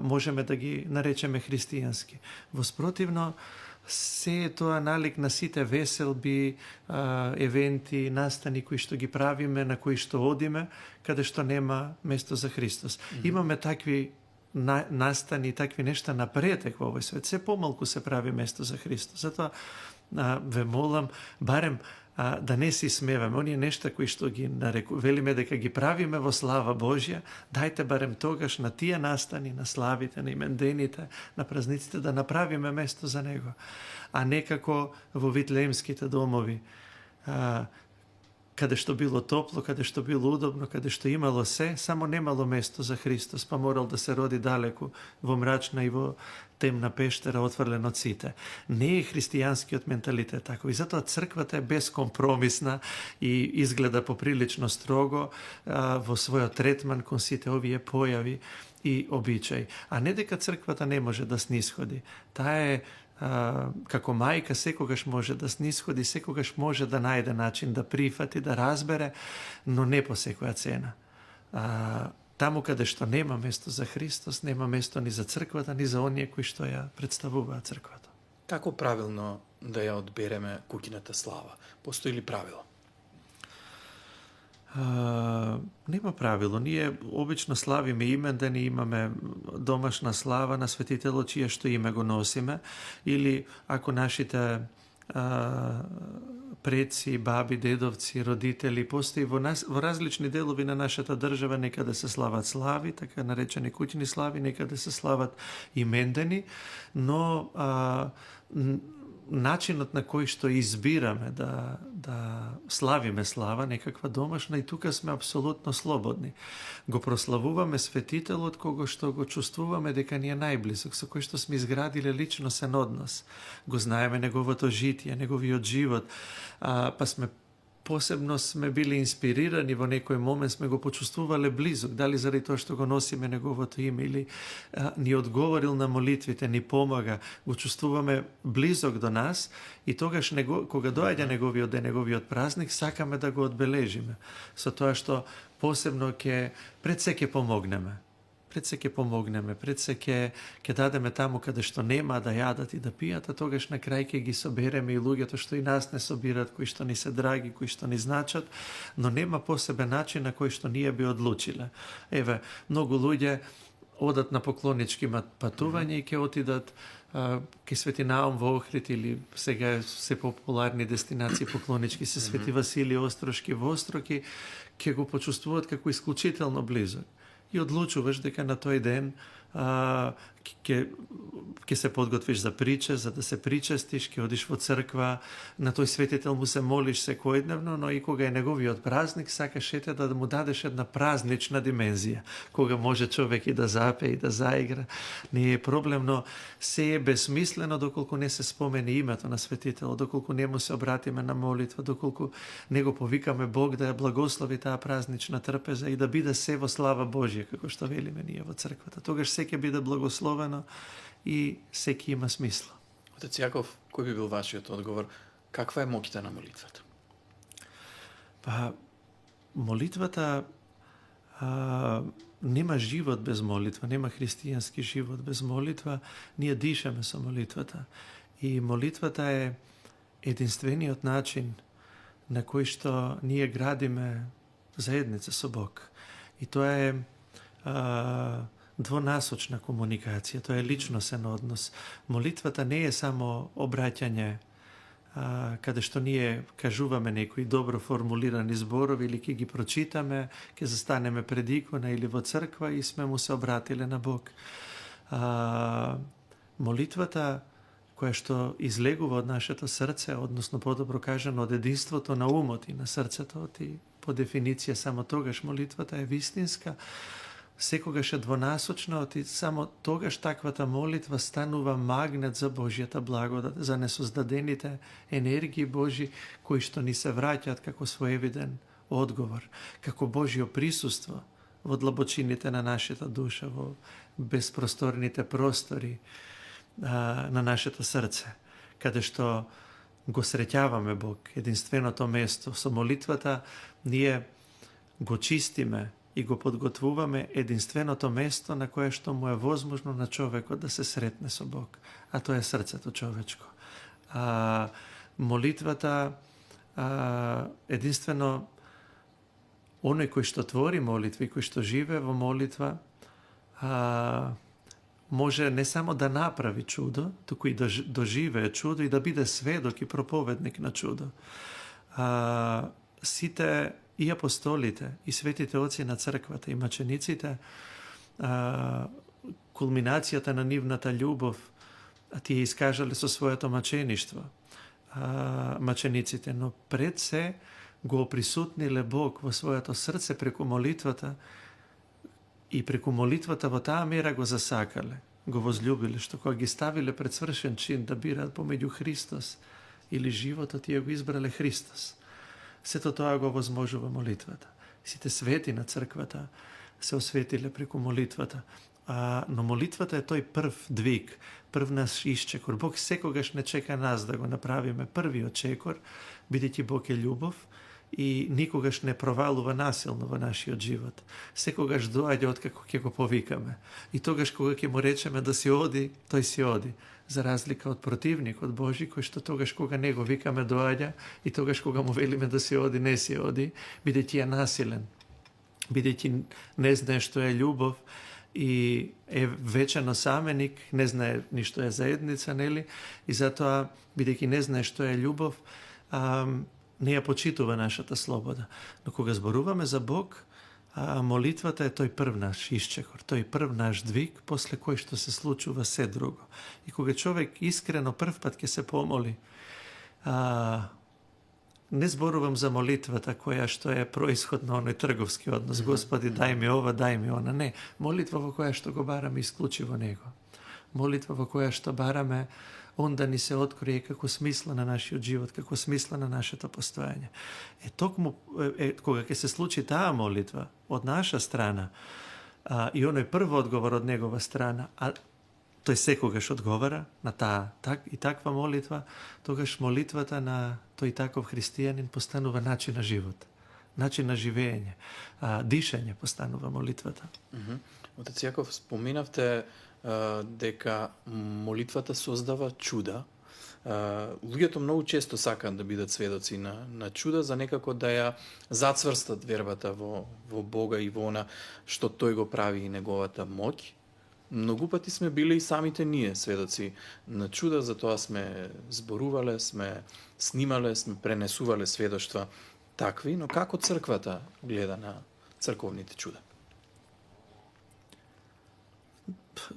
можеме да ги наречеме христијански. Воспротивно, се е тоа налик на сите веселби, евенти, настани кои што ги правиме, на кои што одиме, каде што нема место за Христос. Имаме такви настани, такви нешта на претек во овој свет. Се помалку се прави место за Христос. Затоа ве молам, барем да не се смеваме. Оние нешта кои што ги велиме дека ги правиме во слава Божја, дајте барем тогаш на тие настани, на славите, на имендените, на празниците, да направиме место за Него. А не како во витлеемските домови, каде што било топло, каде што било удобно, каде што имало се, само немало место за Христос, па морал да се роди далеку, во мрачна и во темна пештера, отврлен од сите. Не е христијанскиот менталитет тако. И затоа црквата е бескомпромисна и изгледа поприлично строго во својот третман кон сите овие појави и обичаи. А не дека црквата не може да снисходи. Таа е како мајка секогаш може да снисходи, секогаш може да најде начин да прифати, да разбере, но не по секоја цена. Таму каде што нема место за Христос, нема место ни за црквата, ни за оние кои што ја представуваат црквата. Како правилно да ја одбереме куќината слава? Постои ли правило? Нема правило. Ние обично славиме именден и имаме домашна слава на светителот чие што име го носиме, или ако нашите предци, баби, дедовци, родители постои во различни делови на нашата држава, некаде се слават слави, така наречени куќни слави, некаде се слават имендени, но начинот на кој што избираме да славиме слава, некаква домашна, и тука сме апсолутно слободни. Го прославуваме светителот кого што го чувствуваме дека ни е најблизок, со кој што сме изградиле личносен однос. Го знаеме неговото житие, неговиот живот, па посебно сме били инспирирани, во некој момент сме го почувствувале близок, дали заради тоа што го носиме неговото име, или ни одговорил на молитвите, ни помага, го чувствуваме близок до нас, и тогаш кога доаѓа неговиот ден, неговиот празник, сакаме да го одбележиме, со тоа што посебно пред се ќе помогнеме. Пред се ќе дадеме таму каде што нема да јадат и да пијат, а тогаш на крај ќе ги собереме и луѓето што и нас не собират, кои што ни се драги, кои што ни значат, но нема посебен начин на кој што ние би одлучиле. Еве, многу луѓе одат на поклонички патување и ќе отидат ке Свети Наум во Охрид, или сега се популарни дестинации поклонички се Свети Василий Острошки во Остроки, ќе го почувствуваат како исклучително близок. И одлучуваш дека на тој ден ќе се подготвиш за прича, за да се причестиш, ќе одиш во црква, на тој светител му се молиш секојдневно, но и кога е неговиот празник, сакаш ете да му дадеш една празнична димензија, кога може човек и да запее и да заигра. Не е проблем, но се е безсмислено доколку не се спомени името на светителот, доколку не му се обратиме на молитва, доколку не го повикаме Бог да ја благослови таа празнична трпеза и да биде се во слава Божја, како што велиме ние во црквата. Тогаш се ќе биде благословено и секи има смисла. Отец Јаков, кој би бил вашиот одговор? Каква е моќта на молитвата? Па, молитвата нема живот без молитва, нема христијански живот без молитва. Ние дишаме со молитвата. И молитвата е единствениот начин на кој што ние градиме заедница со Бог. И тоа е двонасочна комуникација, тоа е личносен однос. Молитвата не е само обраќање каде што ние кажуваме некои добро формулирани зборови или ќе ги прочитаме, ќе застанеме пред икона или во црква и сме му се обратиле на Бог. Молитвата која што излегува од нашето срце, односно подобро кажано од единството на умот и на срцето, и по дефиниција само тогаш молитвата е вистинска, секогаш е двонасочна, и само тогаш таквата молитва станува магнет за Божјата благодат, за несоздадените енергии Божи кои што ни се враќаат како своевиден одговор, како Божјо присуство во длабочините на нашата душа, во безпросторните простори на нашето срце, каде што го среќаваме Бог, единственото место. Со молитвата ние го чистиме и го подготвуваме единственото место на кое што му е возможно на човекот да се сретне со Бог, а тоа е срцето човечко. Молитвата, единствено оној кој што твори молитва и кој што живее во молитва, може не само да направи чудо, туку и да доживее чудо и да биде сведок и проповедник на чудо. Сите и апостолите, и светите оци на црквата, и мачениците, кулминацијата на нивната љубов тие искажале со своето мачеништво, мачениците, но пред се го оприсутниле Бог во своето срце преку молитвата, и преку молитвата во таа мера го засакале, го возлюбиле, што кога ги ставиле пред свршен чин да бираат помеѓу Христос или животот, тие го избрале Христос. Сето тоа го возможува молитвата. Сите свети на црквата се осветиле преку молитвата. Но молитвата е тој прв двиг, прв наш исчекор. Бог секогаш не чека нас да го направиме првиот чекор, бидејќи Бог е љубов и никогаш не провалува насилно во нашиот живот. Секогаш доаѓа откако ќе го повикаме. И тогаш кога ќе му речеме да си оди, тој си оди. За разлика од противникот Божи, кој што тогаш кога не го викаме доаѓа и тогаш кога му велиме да си оди, не си оди, бидејќи е насилен, бидејќи не знае што е љубов и е вечено саменик, не знае ни што е заедница, нели? И затоа, бидејќи не знае што е љубов, не ја почитува нашата слобода. Но кога зборуваме за Бог, молитвата е тој прв наш исчекор, тој прв наш двиг, после кој што се случува се друго. И кога човек искрено прв пат ќе се помоли, не зборувам за молитвата која што е происход на оној трговски однос, Господи, дај ми ова, дај ми она, не. Молитва во која што го бараме исклучиво Него. Молитва во која што бараме Он да ни се открие како смисла на нашиот живот, како смисла на нашето постојање. Токму кога ќе се случи таа молитва од наша страна, и оној прв одговор од негова страна, а тој секогаш одговара на таква молитва, тогаш молитвата на тој таков христијанин постанува начин на живот, начин на живење, дишање постанува молитвата. Отец Јаков, споменавте дека молитвата создава чуда. Луѓето многу често сакаат да бидат сведоци на чуда, за некако да ја зацврстат вербата во Бога и во она што тој го прави и неговата моќ. Многу пати сме били и самите ние сведоци на чуда, затоа сме зборувале, сме снимале, сме пренесувале сведоштва такви, но како црквата гледа на црковните чуда?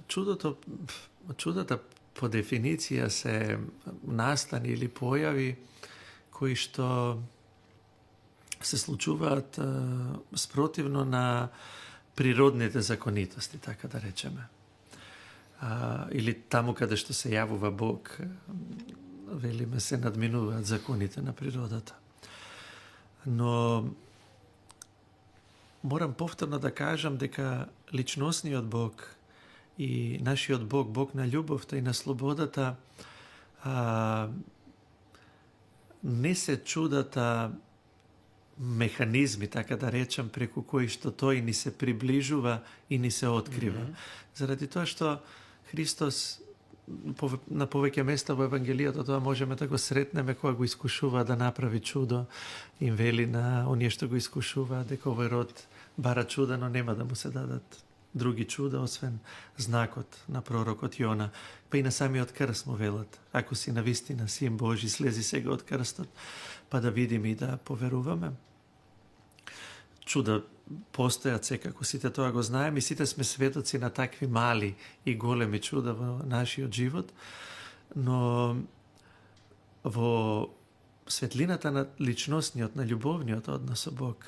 Чудата по дефиниција се настани или појави кои што се случуваат спротивно на природните законитости, така да речеме. Или таму каде што се јавува Бог, велиме, се надминуваат законите на природата. Но морам повторно да кажам дека личносниот Бог и нашиот Бог, Бог на љубовта и на слободата, не се чудата механизми, така да речам, преку кои што тој ни се приближува и ни се открива. Заради тоа што Христос на повеќе места во Евангелијата тоа можеме да го сретнеме кога го искушува да направи чудо, им вели на оние што го искушува дека овој род бара чуда, но нема да му се дадат други чуда, освен знакот на пророкот Јона. Па и на самиот крст му велат, ако си навистина син Божи, слези сега од крстот, па да видиме и да поверуваме. Чуда постојат секако, сите тоа го знаеме и сите сме сведоци на такви мали и големи чуда во нашиот живот, но во светлината на личносниот, на љубовниот однос со Бог,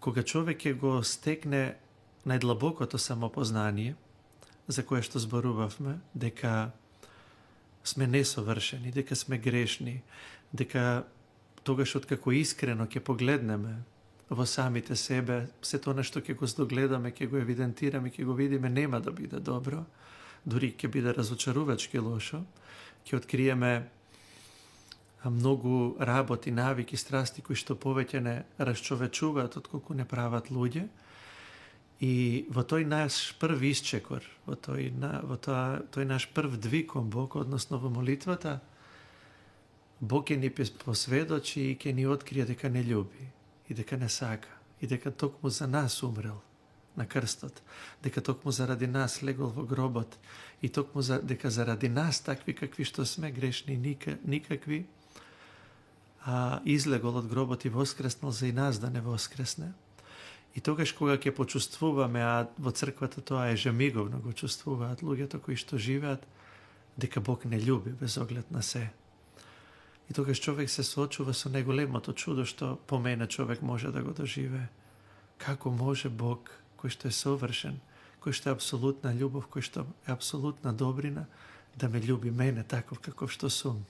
кога човек ќе го стекне најдлабокото самопознание, за кое што зборувавме, дека сме несовршени, дека сме грешни, дека тогаш откако искрено ќе погледнеме во самите себе, сето она што ќе го здогледаме, ќе го евидентираме, ќе го видиме, нема да биде добро, дури ќе биде разочарувачки лошо, ќе откриеме многу работи, навики, страсти кои што повеќе не расчовечуваат отколку не прават луѓе. И во тој наш прв исчекор, во тој наш прв двиг кон Бог, односно во молитвата, Бог ќе ни посведочи и ќе ни открие дека не љуби и дека не сака и дека токму за нас умрел на крстот, дека токму заради нас легол во гробот и токму дека заради нас такви какви што сме, грешни никакви, излегол од гробот и воскреснал за и нас да не воскресне. И тогаш кога ќе почувствуваме, а во црквата тоа ежемиговно го чувствуваат луѓето кои што живеат, дека Бог не љуби без оглед на се. И тогаш човек се соочува со најголемото чудо што по мене човек може да го доживее. Како може Бог, кој што е совршен, кој што е апсолутна љубов, кој што е апсолутна добрина, да ме љуби мене таков каков што сум,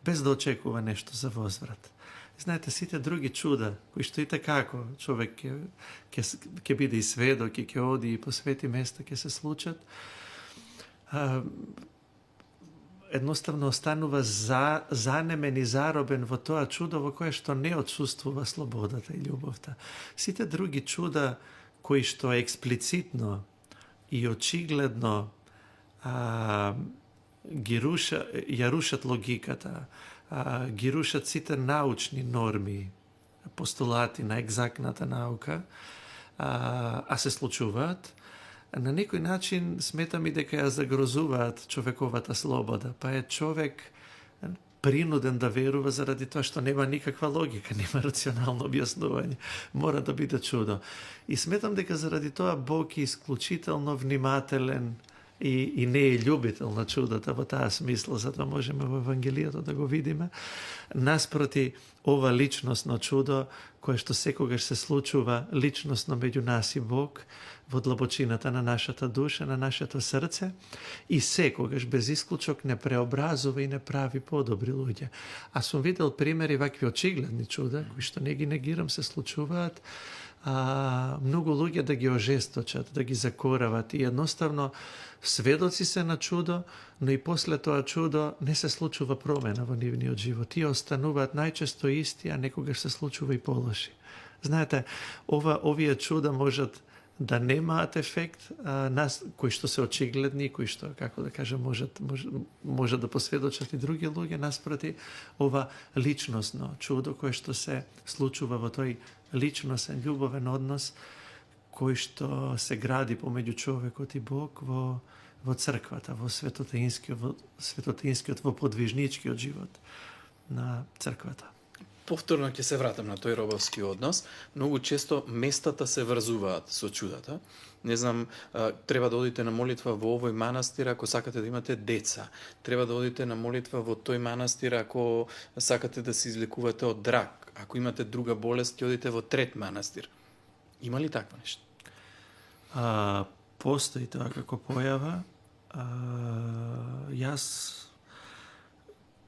без да очекува нешто за возврат. Знаете, сите други чуда, кои што и како човек ќе биде и сведок, и ќе оди и по свети места ќе се случат, едноставно останува занемен и заробен во тоа чудо во кое што не отсуствува слободата и љубовта. Сите други чуда кои што експлицитно и очигледно ја рушат логиката, ги рушат сите научни норми, постулати на екзактната наука, а се случуваат, на некој начин сметам и дека ја загрозуваат човековата слобода, па е човек принуден да верува заради тоа што нема никаква логика, нема рационално објаснување. Мора да биде чудо. И сметам дека заради тоа Бог е исклучително внимателен и не е љубител на чудата во таа смисла, затоа можеме во Евангелието да го видиме. Наспроти ова личносно чудо, кое што секогаш се случува личносно меѓу нас и Бог, во длабочината на нашата душа, на нашето срце, и секогаш без исклучок не преобразува и не прави подобри луѓе. А сум видел примери вакви очигледни чуда, кои што не ги негирам, се случуваат, многу луѓе да ги ожесточат, да ги закорават и едноставно сведоци се на чудо, но и после тоа чудо не се случува промена во нивниот живот. Тие остануваат најчесто исти, а некогаш се случува и полоши. Знаете, овие чуда можат да немаат ефект, кои што се очигледни, кои што, како да кажем, може да посведочат и други луѓе, наспроти ова личносно чудо кое што се случува во тој личносен, љубовен однос кој што се гради помеѓу човекот и Бог во црквата, во светотинскиот, во подвижничкиот живот на црквата. Повторно ќе се вратам на тој робовски однос. Многу често местата се врзуваат со чудата. Не знам, треба да одите на молитва во овој манастир ако сакате да имате деца. Треба да одите на молитва во тој манастир ако сакате да се излекувате од рак. Ако имате друга болест, ќе одите во трет манастир. Има ли такво нешто? Постои тоа како појава. Јас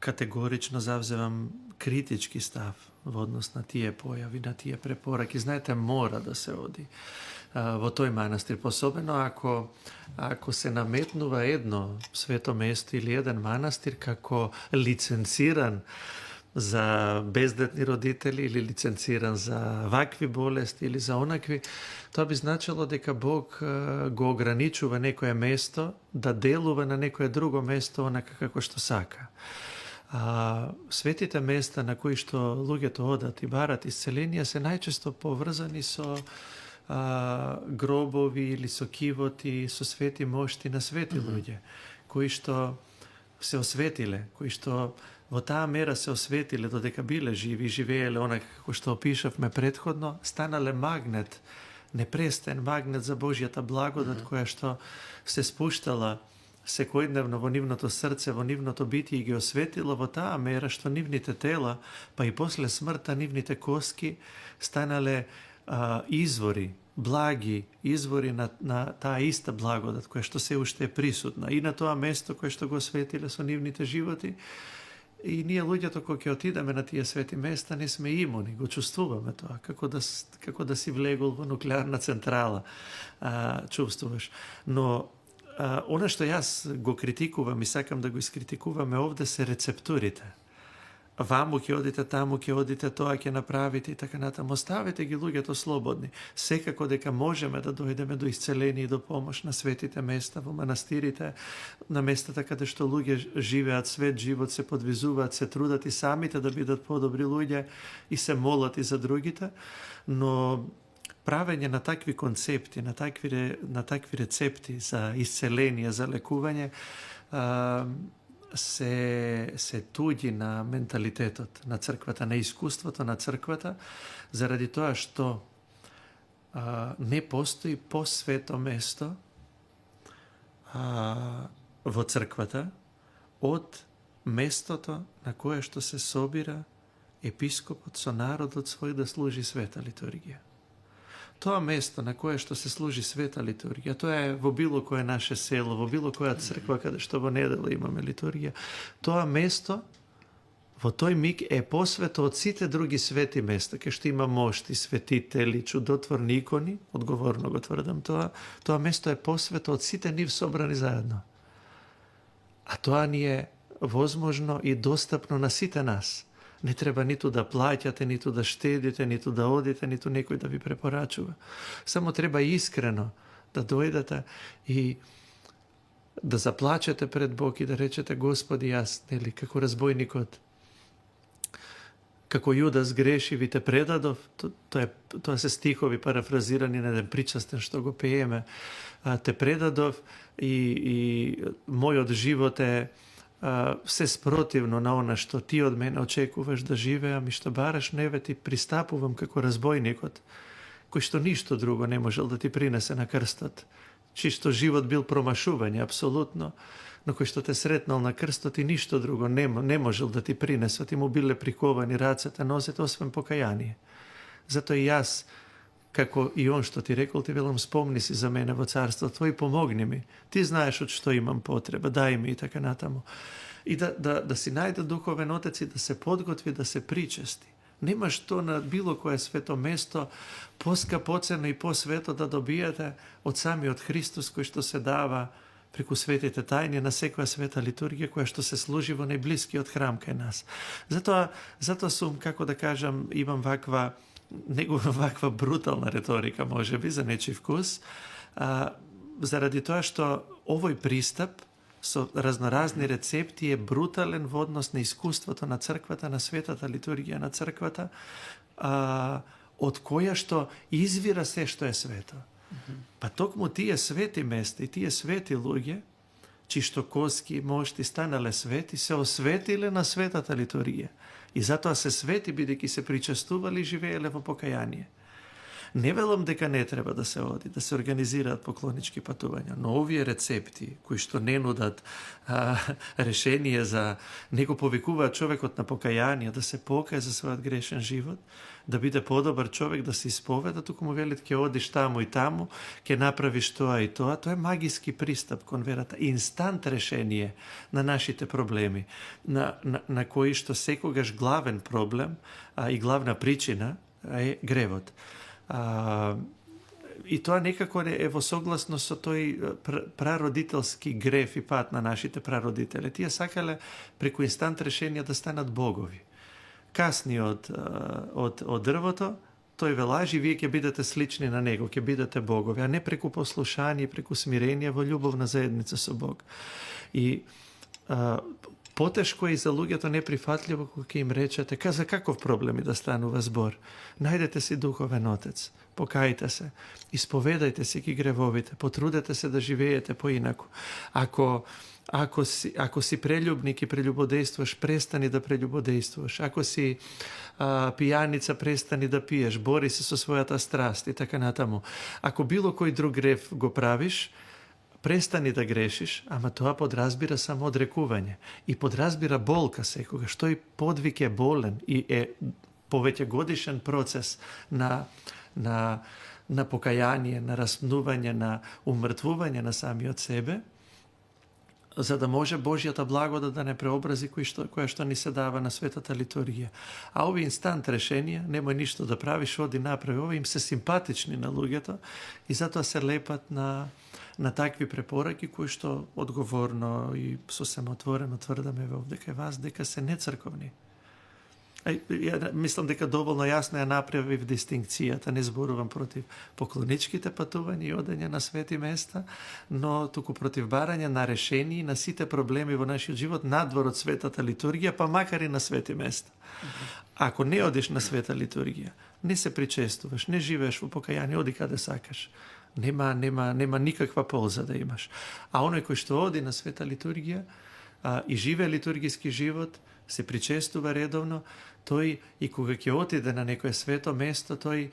категорично завземам критички став во однос на тие појави, на тие препораки. Знаете, мора да се оди во тој манастир, посебно ако се наметнува едно свето место или еден манастир како лиценциран за бездетни родители или лиценциран за вакви болести или за онакви, тоа би значило дека Бог го ограничува некое место да делува на некое друго место онака како што сака. Светите места на кои што луѓето одат и барат исцеление се најчесто поврзани со гробови или со кивоти, со свети мошти на свети луѓе, кои што се осветиле, кои што во таа мера се осветиле додека биле живи, живееле онака како што опишавме претходно, станале магнет, непрестен магнет за Божјата благодат која што се спуштала секојдневно во нивното срце, во нивното битие и ги осветила во таа мера што нивните тела, па и после смртта нивните коски станале извори, благи извори на таа иста благодат која што се уште е присутна и на тоа место кое што го осветиле со нивните животи. И ние луѓето кога ќе отидеме на тие свети места не сме имуни, го чувствуваме тоа, како да си влегол во нуклеарна централа, чувствуваш. Но она што јас го критикувам и сакам да го искритикуваме овде се рецептурите. Ваму ќе одите, таму ќе одите, тоа ќе направите и така натаму. Оставете ги луѓето слободни. Секако дека можеме да дојдеме до исцеление и до помош на светите места, во манастирите, на местата каде што луѓе живеат свет живот, се подвизуваат, се трудат и самите да бидат подобри луѓе и се молат и за другите, но правење на такви концепти, на такви рецепти за исцеление, за лекување, се туѓи на менталитетот на црквата, на искуството на црквата, заради тоа што не постои посвето место во црквата од местото на кое што се собира епископот со народот свој да служи света литургија. Тоа место на кое што се служи света литургија, тоа е во било кое наше село, во било која црква каде што во недела имаме литургија. Тоа место во тој миг е посвето од сите други свети места, кај што има мошти, светители, чудотворни икони, одговорно го тврдам тоа. Тоа место е посвето од сите нив собрани заедно. А тоа ни е возможно и достапно на сите нас. Не треба ниту да плаќате, ниту да штедите, ниту да одите, ниту некој да ви препорачува. Само треба искрено да дојдете и да заплачете пред Бог и да речете: Господи, јас, нели, како разбойникот, како Јудас греши, ви те предадов. Тоа се стихови парафразирани на еден причастен што го пееме. Те предадов и мојот живот е се спротивно на она што ти од мене очекуваш да живеам и што бараш неве ти пристапувам како разбойникот, кој што ништо друго не можел да ти принесе на крстот. Чисто живот бил промашување, апсолутно, но кој што те сретнал на крстот и ништо друго не можел да ти принесе, ти му биле приковани рацете, нозете, освен покаяние. Затоа и јас, како и он што ти рекол, ти велам, спомни си за мене во царство твој, помогни ми. Ти знаеш од што имам потреба, дај ми и така натаму. И да си најде духовен отец и да се подготви, да се причести. Нема што на било кое свето место поскапоцено и посвето да добиете од самиот Христос, кој што се дава преку светите тајни на секоја света литургија која што се служи во најблискиот храм кај нас. Затоа сум, како да кажам, имам ваква брутална реторика, може би, за нечи вкус, заради тоа што овој пристап со разноразни рецепти е брутален во однос на искуството на црквата, на светата литургија на црквата, од која што извира се што е свето. Па токму тие свети места и тие свети луѓе, чишто коски мошти станале свети, се осветиле на светата литургија. И затоа се свети, бидејќи се причестували и живееле во покаяние. Не велам дека не треба да се оди, да се организираат поклонички патувања, но овие рецепти, кои што не нудат решение за него повикуваат човекот на покаяние, да се покае за својот грешен живот, да биде подобар човек, да се исповеда, туку му велит ќе одиш таму и таму, ќе направиш тоа и тоа. Тоа е магиски пристап кон верата, инстант решение на нашите проблеми, на кои што секогаш главен проблем и главна причина е гревот. И тоа некако е во согласно со тој прародителски греф и пат на нашите прародители. Тие сакале преку инстант решение да станат богови. Касни од дрвото, тој ве лажи, вие ќе бидете слични на него, ќе бидете богови, а не преку послушание, преку смирение во љубовна заедница со Бог. И потешко е и за луѓето неприфатливо кога ќе им речете, за каков проблеми да станува збор. Најдете си духовен отец, покајте се, исповедајте си ги гревовите, потрудете се да живеете поинаку. Ако си прељубник и прељубодејствуваш, престани да прељубодејствуваш. Ако си пијаница, престани да пиеш, бори се со својата страст и така натаму. Ако било кој друг грев го правиш, престани да грешиш, ама тоа подразбира само одрекување и подразбира болка секогаш. Тој подвиг е болен и е повеќе годишен процес на покаяние, на распнување, на умртвување на самиот себе, за да може Божјата благодат да не преобрази која што ни се дава на светата литургија. А ови инстант решенија, немој ништо да правиш, оди направи ови, им се симпатични на луѓето и затоа се лепат на такви препораки кои што одговорно и сосем отворено тврдаме овде кај вас дека се нецрковни. Ја мислам дека доволно јасно ја направив дистинкцијата, не зборувам против поклоничките патувања и одење на свети места, но туку против барање на решение на сите проблеми во нашиот живот надвор од светата литургија, па макар и на свети места. Ако не одиш на света литургија, не се причестуваш, не живееш во покаяние, оди каде сакаш. Нема никаква полза да имаш. А оној кој што оди на света литургија и живее литургиски живот, се причестува редовно, тој и кога ќе отиде на некое свето место, тој,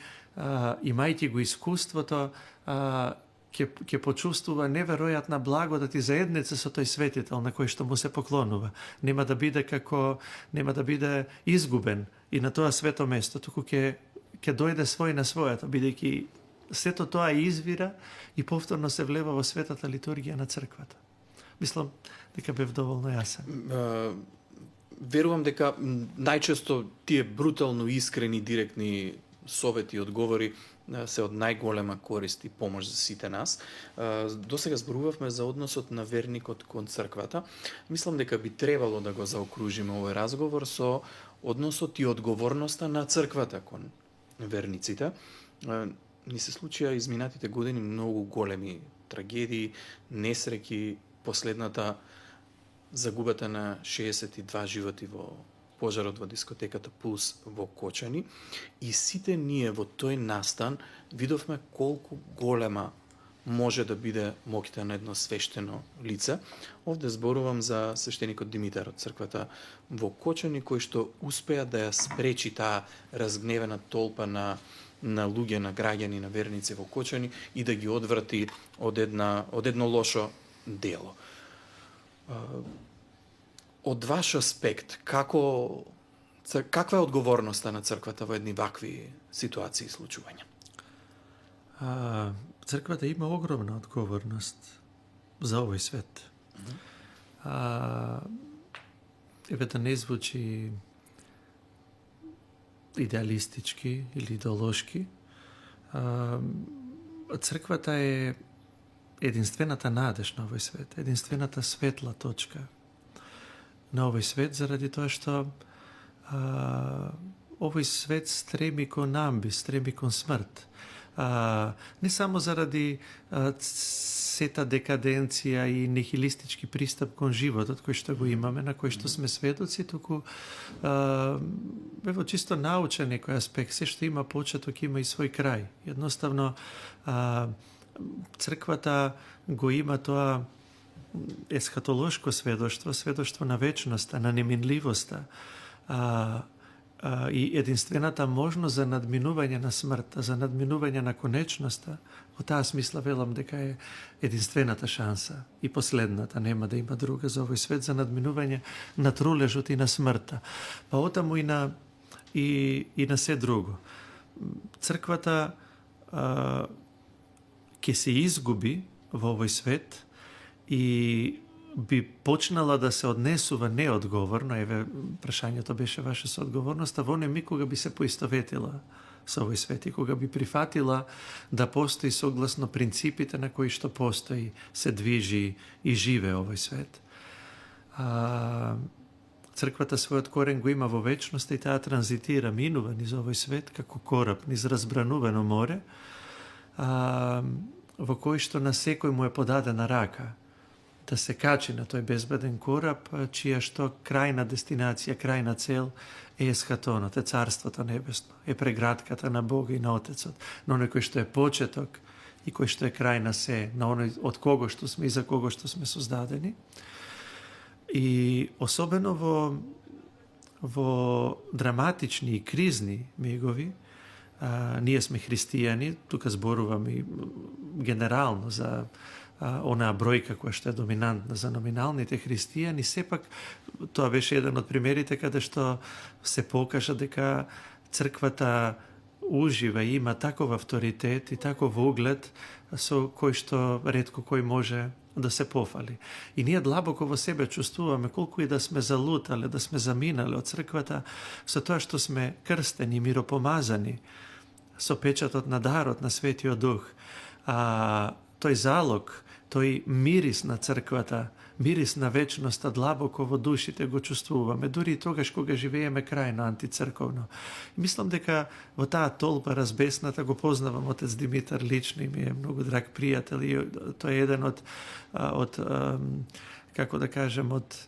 имајќи го искуството, ќе почувствува неверојатна благодат и заедница со тој светител на кој што му се поклонува. Нема да биде изгубен и на тоа свето место, туку ќе дојде свој на својата, бидејќи сето тоа извира и повторно се влева во светата литургија на црквата. Мислам дека бев доволно јасен. Верувам дека најчесто тие брутално искрени, директни совети и одговори се од најголема корист и помош за сите нас. Досега зборувавме за односот на верникот кон црквата. Мислам дека би требало да го заокружиме овој разговор со односот и одговорноста на црквата кон верниците. Ни се случија изминатите години многу големи трагедии, несреќи, последната загубата на 62 животи во пожарот во дискотеката Пулс во Кочани, и сите ние во тој настан видовме колку голема може да биде моќта на едно свештено лице. Овде зборувам за свештеникот Димитар од црквата во Кочани, кој што успеа да ја спречи таа разгневена толпа на луѓе, на граѓани, на верници во Кочани и да ги одврати од едно лошо дело. Од ваш аспект, каква е одговорноста на црквата во едни вакви ситуации и случувања? Црквата има огромна одговорност за овој свет. Еве да не звучи идеалистички или идеолошки, црквата е единствената надеж на овој свет, единствената светла точка на овој свет, заради тоа што овој свет стреми кон амбис, стреми кон смрт. Не само заради сета декаденција и нихилистички пристап кон животот кој што го имаме, на кој што сме сведоци, туку во чисто научен некој аспект, се што има почеток има и свој крај. Едноставно црквата го има тоа есхатолошко сведоштво на вечноста, на неминливоста, и единствената можност за надминување на смртта, за надминување на конечноста. Во таа смисла велам дека е единствената шанса и последната, нема да има друга за овој свет, за надминување на трулежот и на смртта. Па отаму и на се друго. Црквата ќе се изгуби во овој свет и би почнала да се однесува неодговорно, еве прашањето беше ваша со одговорноста, во не ми кога би се поистоветила со овој свет и кога би прифатила да постои согласно принципите на кои што постои, се движи и живе овој свет. Црквата својот корен го има во вечноста и таа транзитира, минува низ овој свет како кораб низ разбранувано море, во кој што на секој му е подадена рака да се качи на тој безбеден кораб, чија што крајна дестинација, крајна цел е есхатонот, е Царството небесно, е прегратката на Бога и на Отецот, на оној кој што е почеток и кој што е крај на се, на оној од кого што сме и за кого што сме создадени. И особено во драматични и кризни мигови, ние сме христијани, тука зборувам и генерално за онаа бројка која што е доминантна за номиналните христијани, сепак тоа беше еден од примерите каде што се покажа дека црквата ужива и има таков авторитет и таков углед со кој што ретко кој може да се пофали. И ние длабоко во себе чувствуваме колку и да сме залутале, да сме заминале од црквата, со тоа што сме крстени, миропомазани со печатот на дарот на Светиот Дух. Тој залог, тој мирис на црквата, мирис на вечноста длабоко во душите го чувствуваме, дури и тогаш кога живееме крајно антицрковно. Мислам дека во таа толпа разбесната го познавам отец Димитар лично и ми е многу драг пријател и тој е еден од како да кажем, од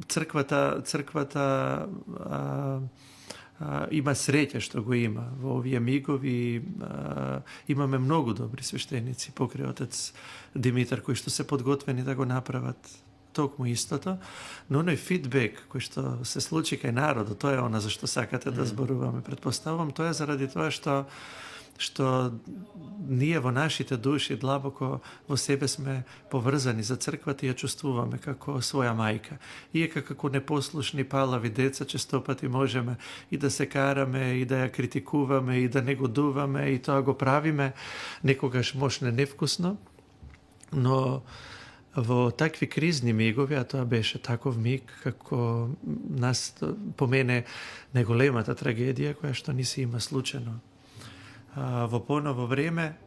црквата има среќа што го има во овие мигови. Имаме многу добри свештеници покрај отец Димитар кои што се подготвени да го направат токму истото, но оној фидбек кој што се случи кај народот, тоа е она за што сакате да зборуваме. Предпоставувам тоа е заради тоа што ние во нашите души длабоко во себе сме поврзани за црквата и ја чувствуваме како своја мајка. Иека како непослушни палави деца честопати можеме и да се караме и да ја критикуваме и да негодуваме и тоа го правиме некогаш можне невкусно, но во такви кризни мигови, а тоа беше таков миг како нас по мене најголемата трагедија која што ни се има случено во поново време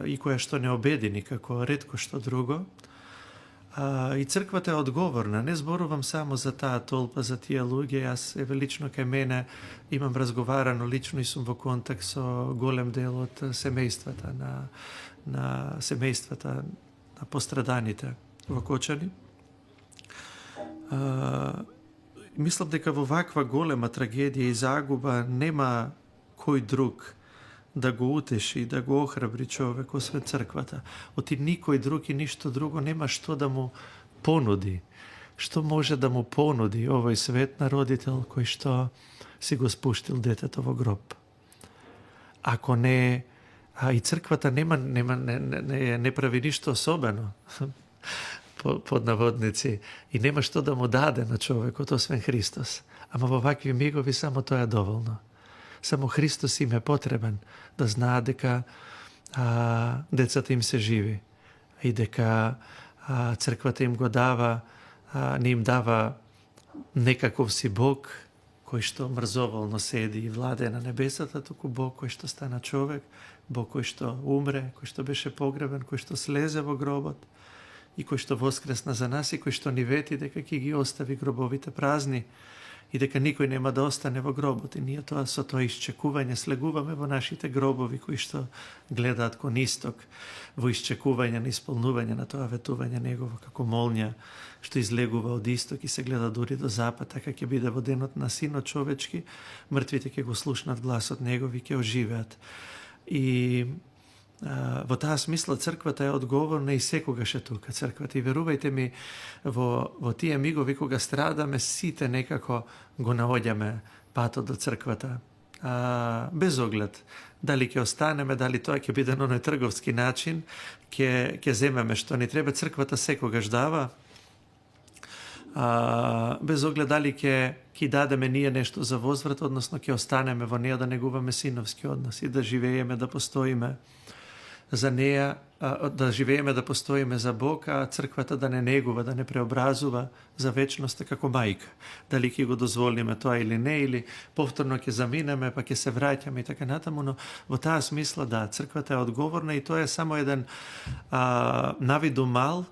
и која што не обедини како ретко што друго. И црквата е одговорна. Не зборувам само за таа толпа, за тие луѓе. Јас еве лично кај мене имам разговарано лично и сум во контакт со голем дел од семејствата на семејствата на постраданите во Кочани. Мислам дека во ваква голема трагедија и загуба нема кој друг да го утеши, да го охрабри човек, освен црквата. Оти никој друг и ништо друго нема што да му понуди. Што може да му понуди овој свет на родител кој што си го спуштил детето во гроб? Ако не, а и црквата не прави ништо особено, под наводници, и нема што да му даде на човекот, освен Христос. Ама во вакви мигови само тоа е доволно. Само Христос им е потребен да знаат дека децата им се живи и дека црквата им го дава, не им дава некаков си Бог кој што мрзоволно седи и владе на небесата, туку Бог кој што стана човек, Бог кој што умре, кој што беше погребен, кој што слезе во гробот и кој што воскресна за нас и кој што ни вети дека ќе ги остави гробовите празни и дека никој нема да остане во гробот. И ние тоа со тоа исчекување слегуваме во нашите гробови кои што гледаат кон исток, во исчекување на исполнување на тоа ветување негово како молња што излегува од исток и се гледа дури до запад, така ќе биде во денот на Синот човечки, мртвите ќе го слушнат гласот негов и ќе оживеат. И во таа смисла црквата е одговорна и секогаш е тука црквата. И верувајте ми, во тие мигови кога страдаме, сите некако го наоѓаме патот до црквата. Без оглед дали ќе останеме, дали тоа ќе биде на оној трговски начин, ќе земеме што ни треба. Црквата секогаш дава, без оглед дали ќе дадеме ние нешто за возврат, односно ќе останеме во неја да негуваме синовски однос и да живееме, да постоиме за неја, да живееме, да постоиме за Бог, а црквата да не негува, да не преобразува за вечноста како мајка. Дали ќе го дозволиме тоа или не, или повторно ќе заминеме, па ќе се враќаме и така натаму, но во таа смисла да, црквата е одговорна и тоа е само еден навиду мал,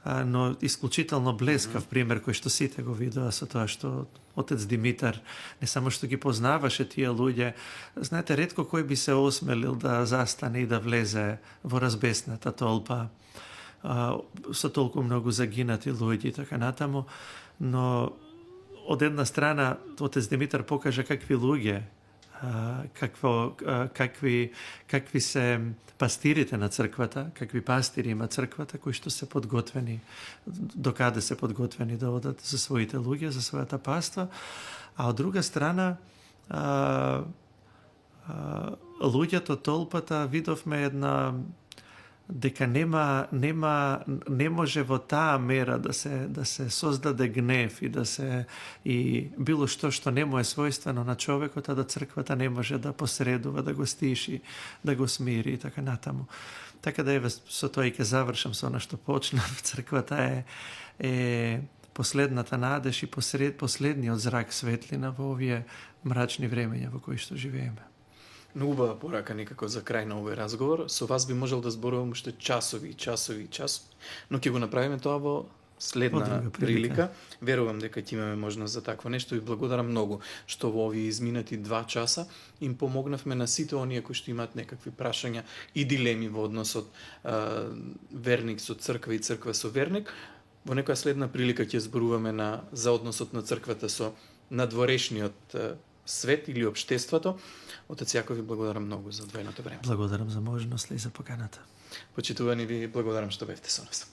но исклучително блескав пример кој што сите го видоа со тоа што отец Димитар не само што ги познаваше тие луѓе, знаете, ретко кој би се осмелил да застане и да влезе во разбесната толпа со толку многу загинати луѓе и така натаму, но од една страна отец Димитар покажа какви луѓе, какви се пастирите на црквата, какви пастири има црквата кои што се подготвени, докаде се подготвени да одат за своите луѓе, за својата паства, а од друга страна луѓето, толпата, видовме една дека не може во таа мера да се создаде гнев и било што не му е својствено на човекот, а да црквата не може да посредува, да го стиши, да го смири и така натаму. Така да еве со тоа и ќе завршам со она што почнав. Црквата е последната надеж и последниот зрак светлина во овие мрачни времења во кои што живееме. Многу убава порака некако за крај на овој разговор. Со вас би можел да зборувам уште часови, но ќе го направиме тоа во следна прилика. Верувам дека ќе имаме можност за такво нешто и благодарам многу што во овие изминати 2 часа им помогнавме на сите оние кои што имаат некакви прашања и дилеми во односот верник со црква и црква со верник. Во некоја следна прилика ќе зборуваме за односот на црквата со надворешниот свет или општеството. Отец Јаков, ви благодарам многу за одвоеното време. Благодарам за можноста и за поканата. Почитувани, ви благодарам што бевте со нас.